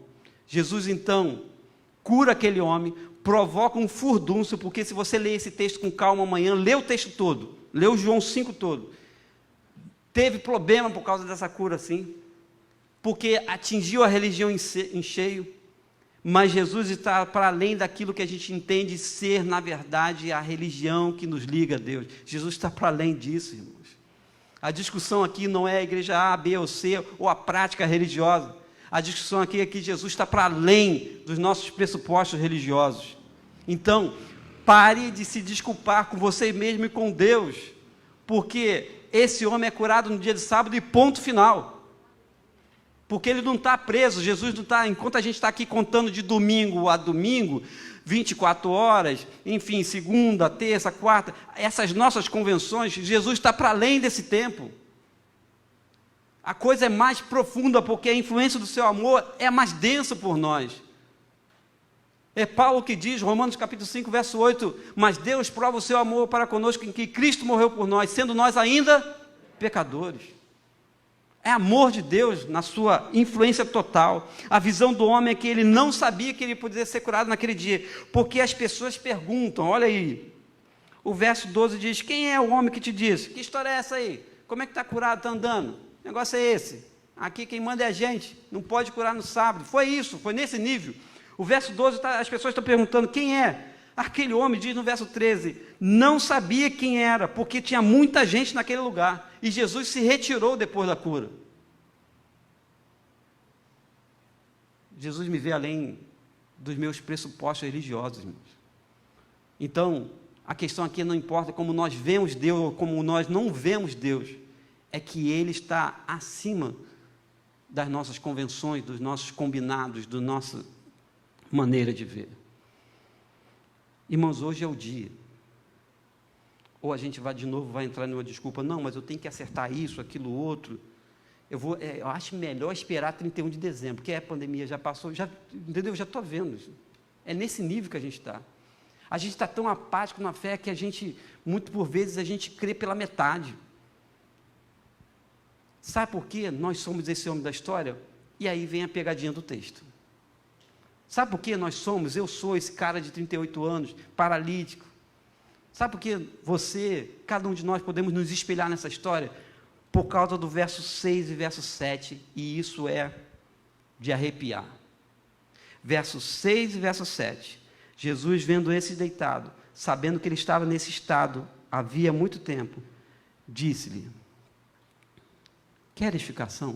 Jesus então cura aquele homem, provoca um furdúncio, porque se você ler esse texto com calma amanhã, lê o texto todo, lê o João 5 todo, teve problema por causa dessa cura sim, porque atingiu a religião em cheio. Mas Jesus está para além daquilo que a gente entende ser, na verdade, a religião que nos liga a Deus. Jesus está para além disso, irmãos. A discussão aqui não é a igreja A, B ou C, ou a prática religiosa. A discussão aqui é que Jesus está para além dos nossos pressupostos religiosos. Então, pare de se desculpar com você mesmo e com Deus, porque esse homem é curado no dia de sábado e ponto final. Porque ele não está preso, Jesus não está, enquanto a gente está aqui contando de domingo a domingo, 24 horas, enfim, segunda, terça, quarta, essas nossas convenções, Jesus está para além desse tempo. A coisa é mais profunda, porque a influência do seu amor é mais densa por nós. É Paulo que diz, Romanos capítulo 5, verso 8, mas Deus prova o seu amor para conosco em que Cristo morreu por nós, sendo nós ainda pecadores. É amor de Deus na sua influência total. A visão do homem é que ele não sabia que ele poderia ser curado naquele dia, porque as pessoas perguntam, olha aí, o verso 12 diz, quem é o homem que te disse? Que história é essa aí? Como é que está curado, está andando? O negócio é esse. Aqui quem manda é a gente, não pode curar no sábado. Foi isso, foi nesse nível. O verso 12, as pessoas estão perguntando, quem é? Aquele homem diz no verso 13, não sabia quem era, porque tinha muita gente naquele lugar, e Jesus se retirou depois da cura. Jesus me vê além dos meus pressupostos religiosos, irmãos. Então, a questão aqui não importa como nós vemos Deus, ou como nós não vemos Deus, é que Ele está acima das nossas convenções, dos nossos combinados, da nossa maneira de ver. Irmãos, hoje é o dia. Ou a gente vai de novo, vai entrar numa desculpa, não, mas eu tenho que acertar isso, aquilo, outro. Eu acho melhor esperar 31 de dezembro, porque a pandemia já passou, entendeu? Já estou vendo isso. É nesse nível que a gente está. A gente está tão apático na fé que a gente, muito por vezes, a gente crê pela metade. Sabe por quê? Nós somos esse homem da história? E aí vem a pegadinha do texto. Sabe por que nós somos? Eu sou esse cara de 38 anos, paralítico. Sabe por que você, cada um de nós, podemos nos espelhar nessa história? Por causa do verso 6 e verso 7, e isso é de arrepiar. Verso 6 e verso 7. Jesus, vendo esse deitado, sabendo que ele estava nesse estado havia muito tempo, disse-lhe, queres ficar são?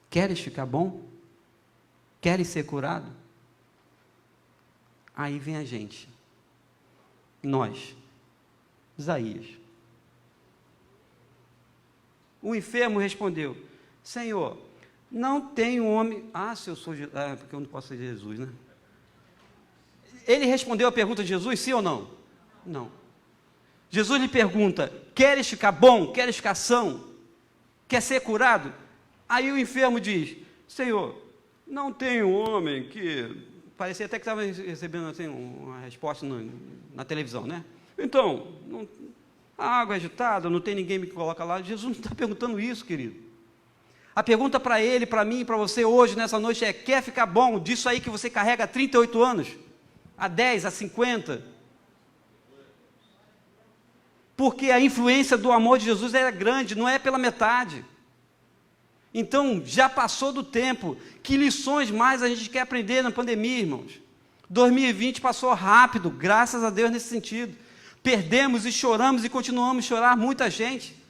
Queres ficar bom? Queres ser curado? Aí vem a gente. Nós. Isaías. O enfermo respondeu, Senhor, não tem um homem... se eu sou... porque eu não posso ser Jesus, né? Ele respondeu a pergunta de Jesus, sim ou não? Não. Jesus lhe pergunta, queres ficar bom? Queres ficar são? Quer ser curado? Aí o enfermo diz, Senhor, não tem um homem que... Parecia até que estava recebendo assim, uma resposta na televisão, né? Então, a água é agitada, não tem ninguém que coloca lá. Jesus não está perguntando isso, querido. A pergunta para ele, para mim, para você hoje, nessa noite, é, quer ficar bom disso aí que você carrega há 38 anos? Há 10, há 50? Porque a influência do amor de Jesus é grande, não é pela metade. Então, já passou do tempo. Que lições mais a gente quer aprender na pandemia, irmãos? 2020 passou rápido, graças a Deus nesse sentido. Perdemos e choramos e continuamos a chorar muita gente.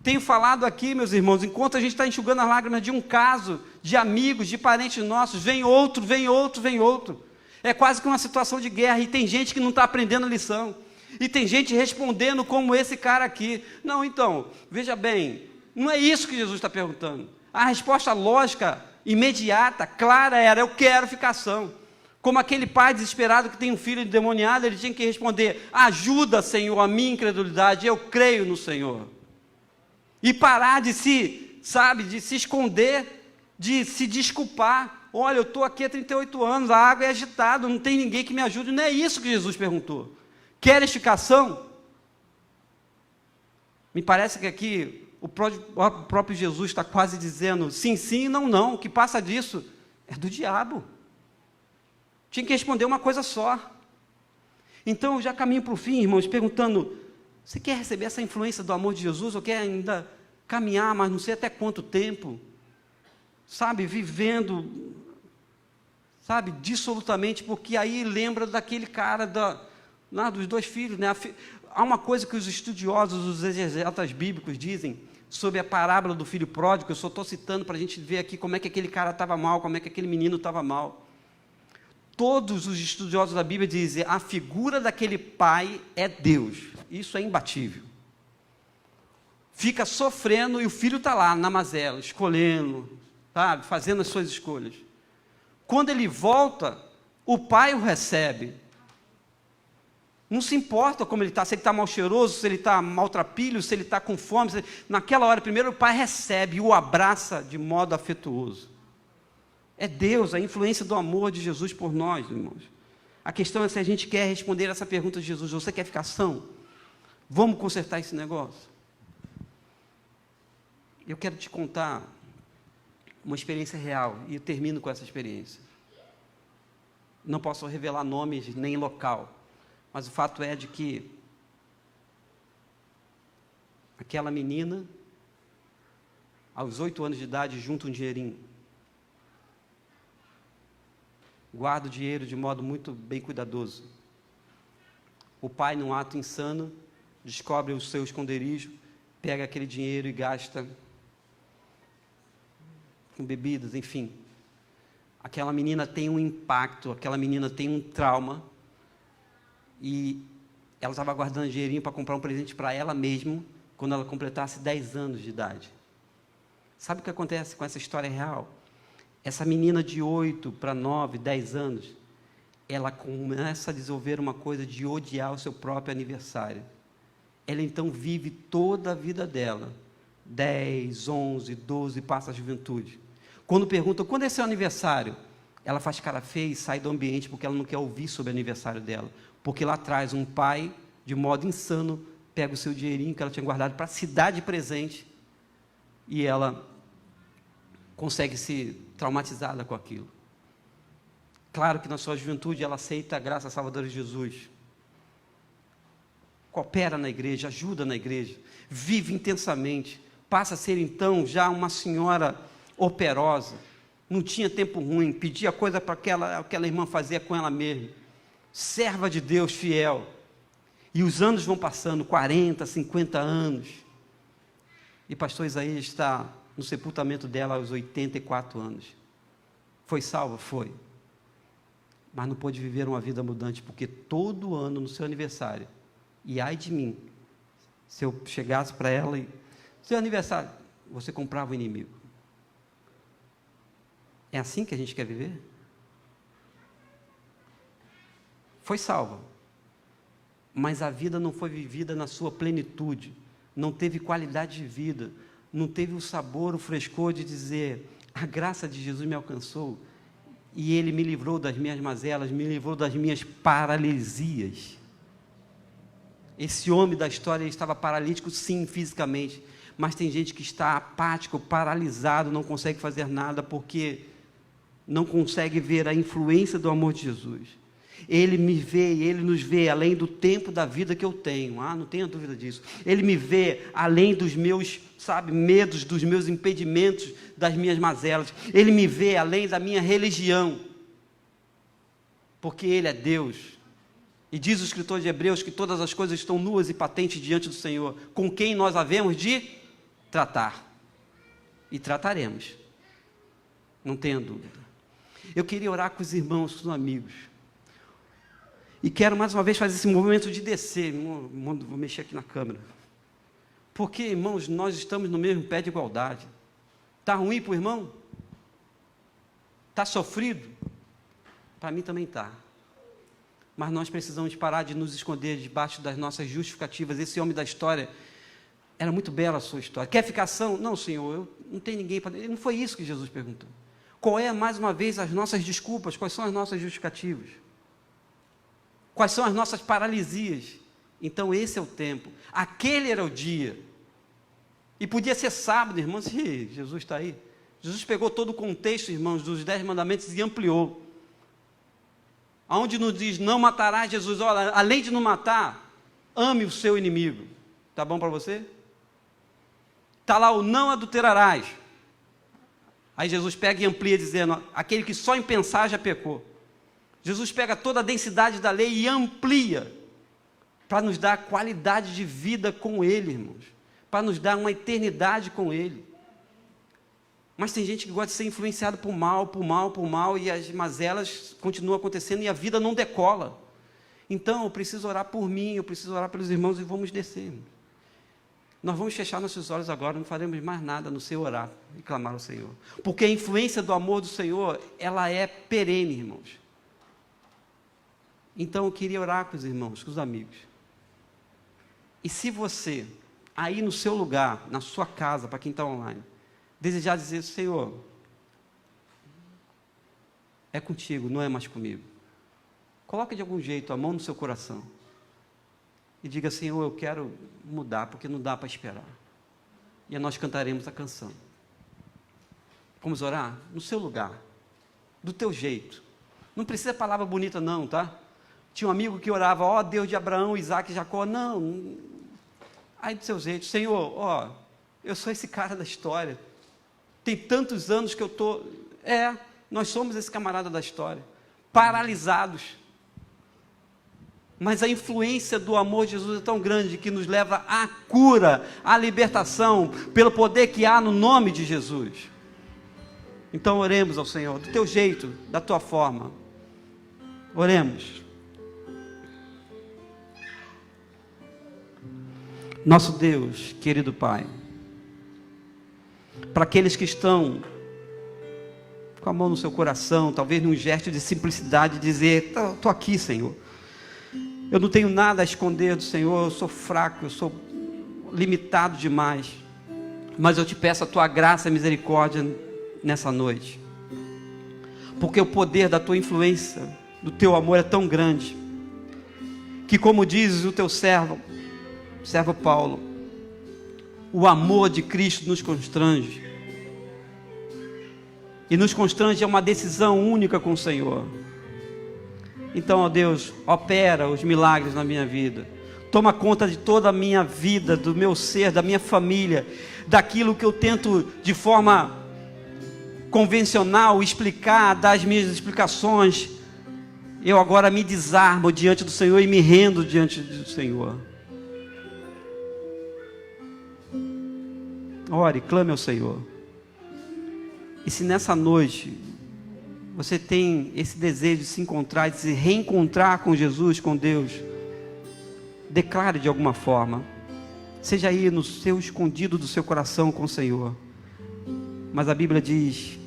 Tenho falado aqui, meus irmãos, enquanto a gente está enxugando as lágrimas de um caso, de amigos, de parentes nossos, vem outro, vem outro, vem outro. É quase que uma situação de guerra, e tem gente que não está aprendendo a lição. E tem gente respondendo como esse cara aqui. Não, então, veja bem, não é isso que Jesus está perguntando. A resposta lógica, imediata, clara era, eu quero ficar são. Como aquele pai desesperado que tem um filho endemoniado, ele tinha que responder, ajuda, Senhor, a minha incredulidade, eu creio no Senhor. E parar de se esconder, de se desculpar. Olha, eu estou aqui há 38 anos, a água é agitada, não tem ninguém que me ajude. Não é isso que Jesus perguntou. Queres ficar são? Me parece que aqui o próprio Jesus está quase dizendo, sim, sim, não, não, o que passa disso é do diabo. Tinha que responder uma coisa só. Então, eu já caminho para o fim, irmãos, perguntando, você quer receber essa influência do amor de Jesus, ou quer ainda caminhar, mas não sei até quanto tempo, vivendo, dissolutamente, porque aí lembra daquele cara dos 2 filhos, né? Há uma coisa que os estudiosos, os exegetas bíblicos dizem sobre a parábola do filho pródigo, eu só estou citando para a gente ver aqui como é que aquele cara estava mal, como é que aquele menino estava mal. Todos os estudiosos da Bíblia dizem, a figura daquele pai é Deus, isso é imbatível. Fica sofrendo e o filho está lá na mazela, escolhendo, fazendo as suas escolhas. Quando ele volta, o pai o recebe. Não se importa como ele está, se ele está mal cheiroso, se ele está maltrapilho, se ele está com fome. Naquela hora, primeiro o pai recebe e o abraça de modo afetuoso. É Deus, a influência do amor de Jesus por nós, irmãos. A questão é se a gente quer responder essa pergunta de Jesus: você quer ficar são? Vamos consertar esse negócio? Eu quero te contar uma experiência real, e eu termino com essa experiência. Não posso revelar nomes nem local, mas o fato é de que aquela menina, aos 8 anos de idade, junta um dinheirinho. Guarda o dinheiro de modo muito bem cuidadoso. O pai, num ato insano, descobre o seu esconderijo, pega aquele dinheiro e gasta com bebidas, enfim. Aquela menina tem um impacto, aquela menina tem um trauma, e ela estava guardando dinheirinho para comprar um presente para ela mesma, quando ela completasse 10 anos de idade. Sabe o que acontece com essa história real? Essa menina de 8 para 9, 10 anos, ela começa a desenvolver uma coisa de odiar o seu próprio aniversário. Ela então vive toda a vida dela, 10, 11, 12, passa a juventude. Quando perguntam, quando é seu aniversário? Ela faz cara feia e sai do ambiente, porque ela não quer ouvir sobre o aniversário dela. Porque lá atrás, um pai, de modo insano, pega o seu dinheirinho que ela tinha guardado para se dar de presente, e ela consegue se traumatizada com aquilo. Claro que na sua juventude ela aceita a graça salvadora de Jesus. Coopera na igreja, ajuda na igreja, vive intensamente, passa a ser então já uma senhora operosa, não tinha tempo ruim, pedia coisa para aquela irmã fazia com ela mesma, serva de Deus fiel. E os anos vão passando, 40, 50 anos, e pastor Isaías está no sepultamento dela aos 84 anos. Foi salva? Foi. Mas não pôde viver uma vida mudante, porque todo ano, no seu aniversário, e ai de mim, se eu chegasse para ela e, seu aniversário, você comprava o inimigo. É assim que a gente quer viver? Foi salva, mas a vida não foi vivida na sua plenitude, não teve qualidade de vida, não teve o sabor, o frescor de dizer, a graça de Jesus me alcançou, e Ele me livrou das minhas mazelas, me livrou das minhas paralisias. Esse homem da história estava paralítico, sim, fisicamente, mas tem gente que está apático, paralisado, não consegue fazer nada, porque não consegue ver a influência do amor de Jesus. Ele me vê, Ele nos vê além do tempo da vida que eu tenho, não tenha dúvida disso. Ele me vê além dos meus, medos, dos meus impedimentos, das minhas mazelas. Ele me vê além da minha religião, porque Ele é Deus. E diz o escritor de Hebreus que todas as coisas estão nuas e patentes diante do Senhor, com quem nós havemos de tratar. E trataremos, não tenha dúvida. Eu queria orar com os irmãos, com os amigos. E quero mais uma vez fazer esse movimento de descer. Vou mexer aqui na câmera. Porque, irmãos, nós estamos no mesmo pé de igualdade. Está ruim para o irmão? Está sofrido? Para mim também está. Mas nós precisamos parar de nos esconder debaixo das nossas justificativas. Esse homem da história, era muito bela a sua história. Quer ficar são? Não, Senhor, eu não tenho ninguém para... Não foi isso que Jesus perguntou. Qual é, mais uma vez, as nossas desculpas? Quais são as nossas justificativas? Quais são as nossas paralisias? Então esse é o tempo, aquele era o dia, e podia ser sábado, irmãos, e Jesus está aí. Jesus pegou todo o contexto, irmãos, dos 10 mandamentos e ampliou, aonde nos diz, não matarás, Jesus, olha, além de não matar, ame o seu inimigo. Está bom para você? Está lá o não adulterarás. Aí Jesus pega e amplia, dizendo, aquele que só em pensar já pecou. Jesus pega toda a densidade da lei e amplia, para nos dar qualidade de vida com Ele, irmãos, para nos dar uma eternidade com Ele. Mas tem gente que gosta de ser influenciado por mal, e as mazelas continuam acontecendo e a vida não decola. Então, eu preciso orar por mim, eu preciso orar pelos irmãos e vamos descer. Nós vamos fechar nossos olhos agora, não faremos mais nada no seu orar e clamar ao Senhor. Porque a influência do amor do Senhor, ela é perene, irmãos. Então eu queria orar com os irmãos, com os amigos. E se você, aí no seu lugar, na sua casa, para quem está online, desejar dizer, Senhor, é contigo, não é mais comigo. Coloque de algum jeito a mão no seu coração. E diga, Senhor, eu quero mudar, porque não dá para esperar. E nós cantaremos a canção. Vamos orar? No seu lugar. Do teu jeito. Não precisa palavra bonita não, tá? Tinha um amigo que orava, ó Deus de Abraão, Isaac e Jacó. Não. Aí do seu jeito. Senhor, ó, eu sou esse cara da história. Tem tantos anos que eu estou... nós somos esse camarada da história. Paralisados. Mas a influência do amor de Jesus é tão grande que nos leva à cura, à libertação, pelo poder que há no nome de Jesus. Então oremos ao Senhor, do teu jeito, da tua forma. Oremos. Nosso Deus, querido Pai, para aqueles que estão com a mão no seu coração, talvez num gesto de simplicidade, dizer, estou aqui, Senhor. Eu não tenho nada a esconder do Senhor, eu sou fraco, eu sou limitado demais. Mas eu te peço a tua graça e misericórdia nessa noite. Porque o poder da tua influência, do teu amor é tão grande, que como diz o teu servo Paulo, o amor de Cristo nos constrange. E nos constrange a uma decisão única com o Senhor. Então, ó Deus, opera os milagres na minha vida. Toma conta de toda a minha vida, do meu ser, da minha família, daquilo que eu tento de forma convencional explicar, dar as minhas explicações. Eu agora me desarmo diante do Senhor e me rendo diante do Senhor. Ore, clame ao Senhor. E se nessa noite você tem esse desejo de se encontrar, de se reencontrar com Jesus, com Deus, declare de alguma forma, seja aí no seu escondido do seu coração com o Senhor. Mas a Bíblia diz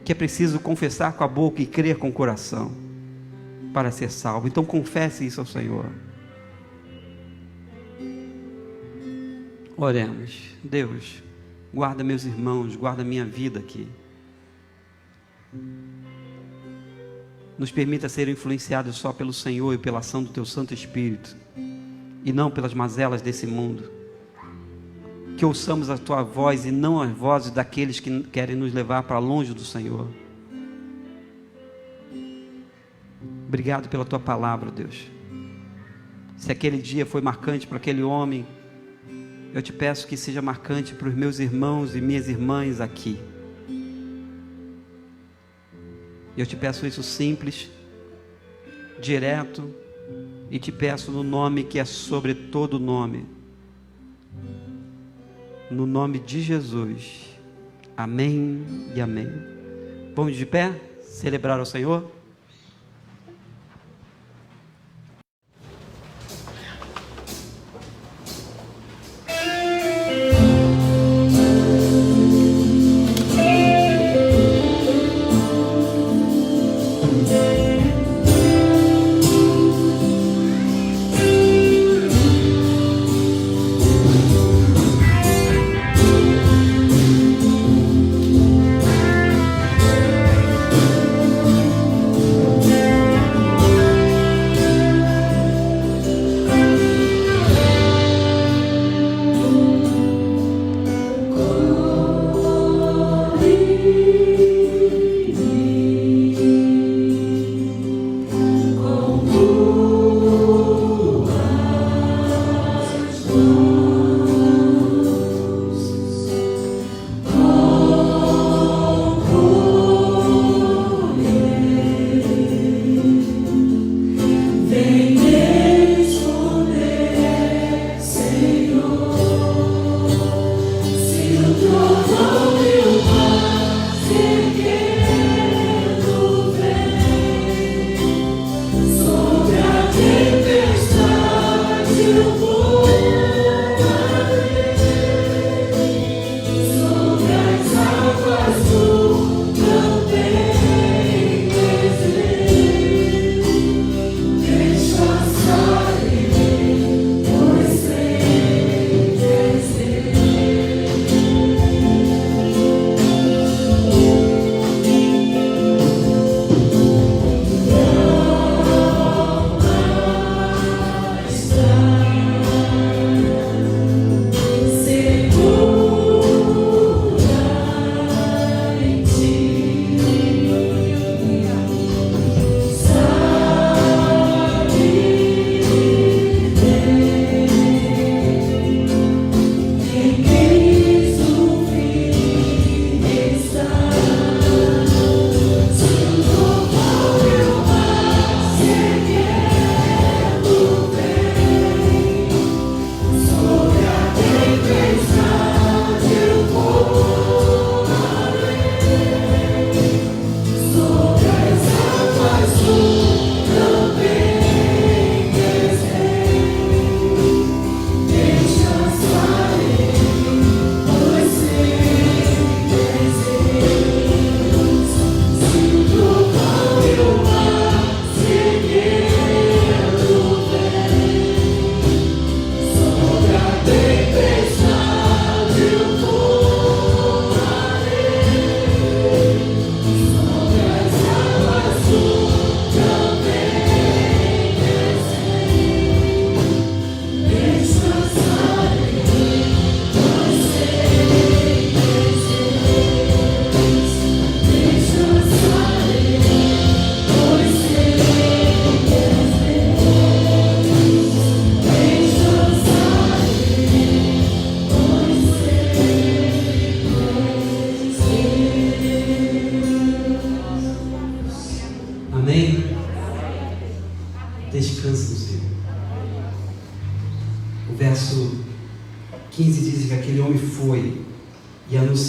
que é preciso confessar com a boca e crer com o coração para ser salvo. Então confesse isso ao Senhor. Oremos. Deus, guarda meus irmãos, guarda minha vida aqui. Nos permita ser influenciados só pelo Senhor e pela ação do Teu Santo Espírito, e não pelas mazelas desse mundo. Que ouçamos a Tua voz e não as vozes daqueles que querem nos levar para longe do Senhor. Obrigado pela Tua palavra, Deus. Se aquele dia foi marcante para aquele homem, eu te peço que seja marcante para os meus irmãos e minhas irmãs aqui. Eu te peço isso simples, direto, e te peço no nome que é sobre todo nome. No nome de Jesus. Amém e amém. Vamos de pé, celebrar ao Senhor?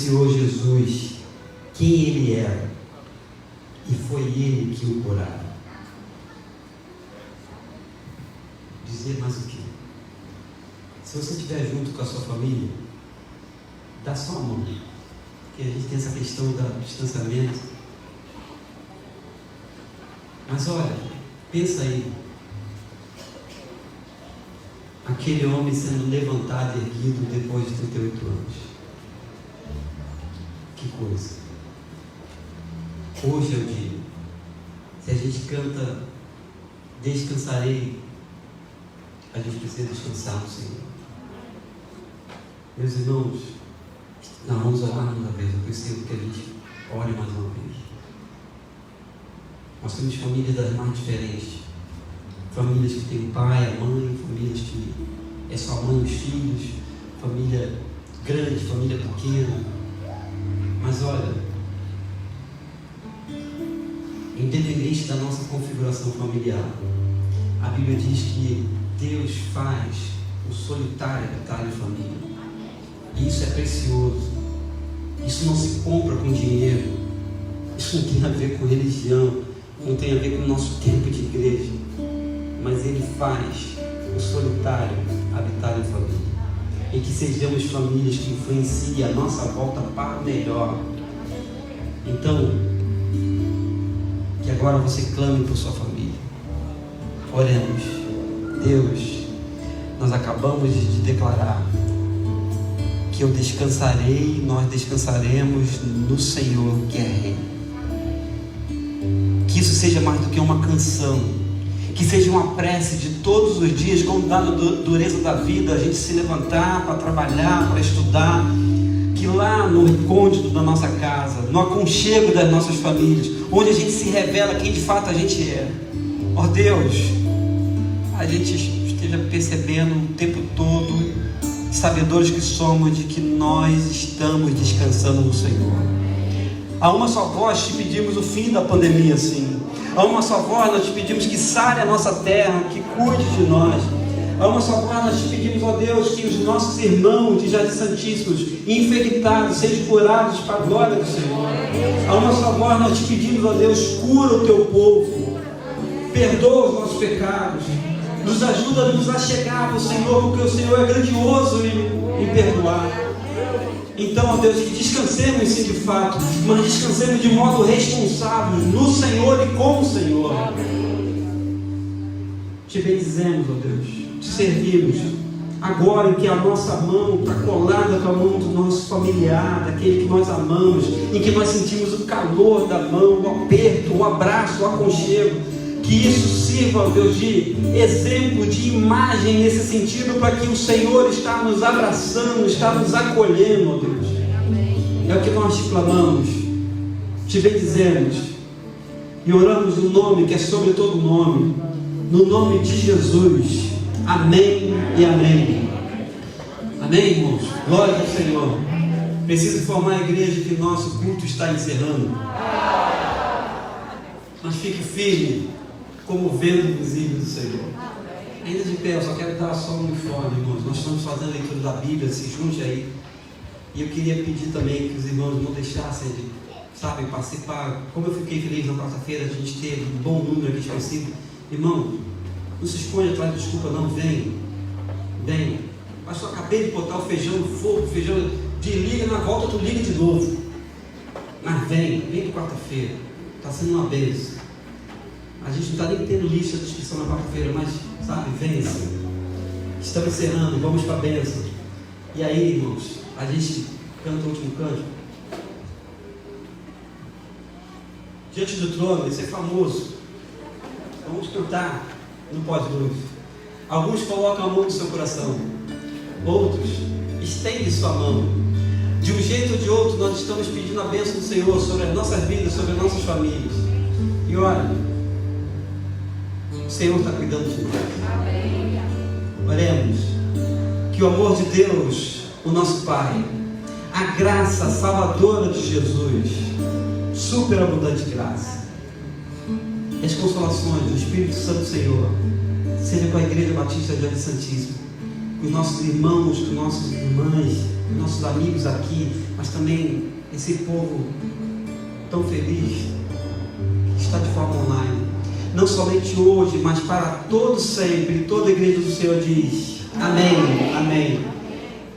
anunciou Jesus quem Ele era, e foi Ele que o curava. Dizer mais o quê? Se você estiver junto com a sua família, dá só a mão, porque a gente tem essa questão do distanciamento. Mas olha, pensa aí, aquele homem sendo levantado e erguido depois de 38 anos. Que coisa! Hoje é o dia. Se a gente canta descansarei, a gente precisa descansar no Senhor. Meus irmãos, nós vamos orar mais uma vez. Eu preciso que a gente ore mais uma vez. Nós temos famílias das mais diferentes. Famílias que têm o pai, a mãe, famílias que é só a mãe e os filhos, família grande, família pequena. Mas olha, independente da nossa configuração familiar, a Bíblia diz que Deus faz o solitário habitar em família. E isso é precioso. Isso não se compra com dinheiro. Isso não tem a ver com religião, não tem a ver com o nosso tempo de igreja. Mas Ele faz o solitário habitar em família. E que sejamos famílias que influenciem a nossa volta para o melhor. Então, que agora você clame por sua família. Oremos. Deus, nós acabamos de declarar que eu descansarei, nós descansaremos no Senhor que é Rei. Que isso seja mais do que uma canção, que seja uma prece de todos os dias, como dá na dureza da vida, a gente se levantar para trabalhar, para estudar, que lá no recôndito da nossa casa, no aconchego das nossas famílias, onde a gente se revela quem de fato a gente é. Ó Deus, a gente esteja percebendo o tempo todo, sabedores que somos, de que nós estamos descansando no Senhor. A uma só voz te pedimos o fim da pandemia, sim. A uma só voz nós te pedimos que sare a nossa terra, que cuide de nós. A uma só voz nós te pedimos, ó Deus, que os nossos irmãos de Jardim Santíssimos, infectados, sejam curados para a glória do Senhor. A uma só voz nós te pedimos, ó Deus, cura o teu povo, perdoa os nossos pecados, nos ajuda a nos achegar para o Senhor, porque o Senhor é grandioso em perdoar. Então, ó Deus, que descansemos sim de fato, mas descansemos de modo responsável no Senhor e com o Senhor. Te bendizemos, ó Deus, te servimos. Agora em que a nossa mão está colada com a mão do nosso familiar, daquele que nós amamos, em que nós sentimos o calor da mão, o aperto, o abraço, o aconchego, que isso sirva, ó Deus, de exemplo, de imagem nesse sentido, para que o Senhor está nos abraçando, está nos acolhendo, ó Deus. É o que nós te clamamos, te bendizemos e oramos no nome que é sobre todo nome, no nome de Jesus. Amém e amém. Amém, irmãos? Glória ao Senhor. Preciso informar a igreja que nosso culto está encerrando. Mas fique firme como o vento invisível do Senhor. Ainda de pé, eu só quero dar só um uniforme, irmãos. Nós estamos fazendo a leitura da Bíblia, se junte aí. E eu queria pedir também que os irmãos não deixassem de, participar. Como eu fiquei feliz na quarta-feira, a gente ter um bom número aqui específico. Irmão, não se esconde atrás de desculpa, não. Vem. Pastor, acabei de botar o feijão no fogo, feijão de liga, na volta tu liga de novo. Mas vem de quarta-feira. Está sendo uma bênção. A gente não está nem tendo lista de inscrição na quarta-feira, mas, vem. Estamos encerrando, vamos para a bênção. E aí, irmãos, a gente canta o último canto. Diante do trono, isso é famoso. Vamos cantar no pós-luz. Alguns colocam a mão no seu coração, outros estendem sua mão. De um jeito ou de outro, nós estamos pedindo a bênção do Senhor sobre as nossas vidas, sobre as nossas famílias. E olha, o Senhor está cuidando de nós. Oremos que o amor de Deus, o nosso Pai, a graça salvadora de Jesus, superabundante graça, e as consolações do Espírito Santo do Senhor, seja com a Igreja Batista de Jardim Santíssimo, com os nossos irmãos, com nossas irmãs, nossos amigos aqui, mas também esse povo tão feliz que está de forma online. Não somente hoje, mas para todo sempre. Toda a igreja do Senhor diz amém, amém.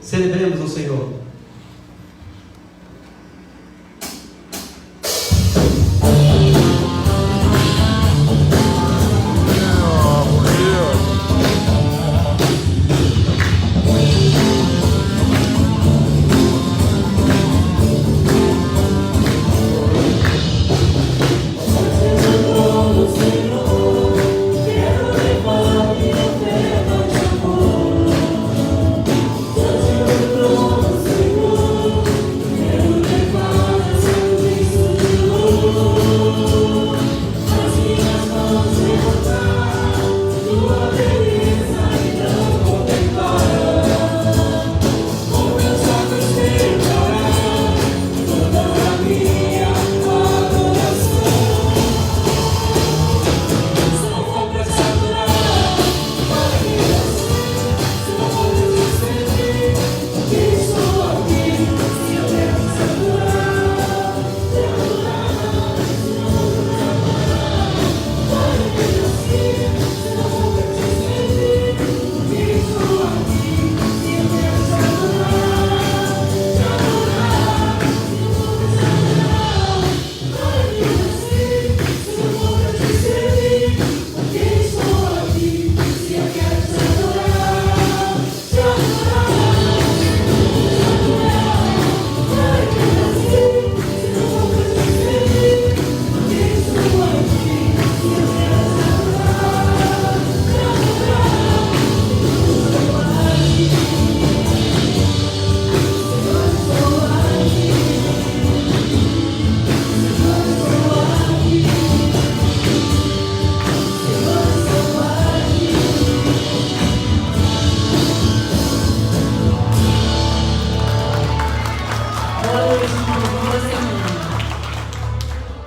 Celebremos ao Senhor.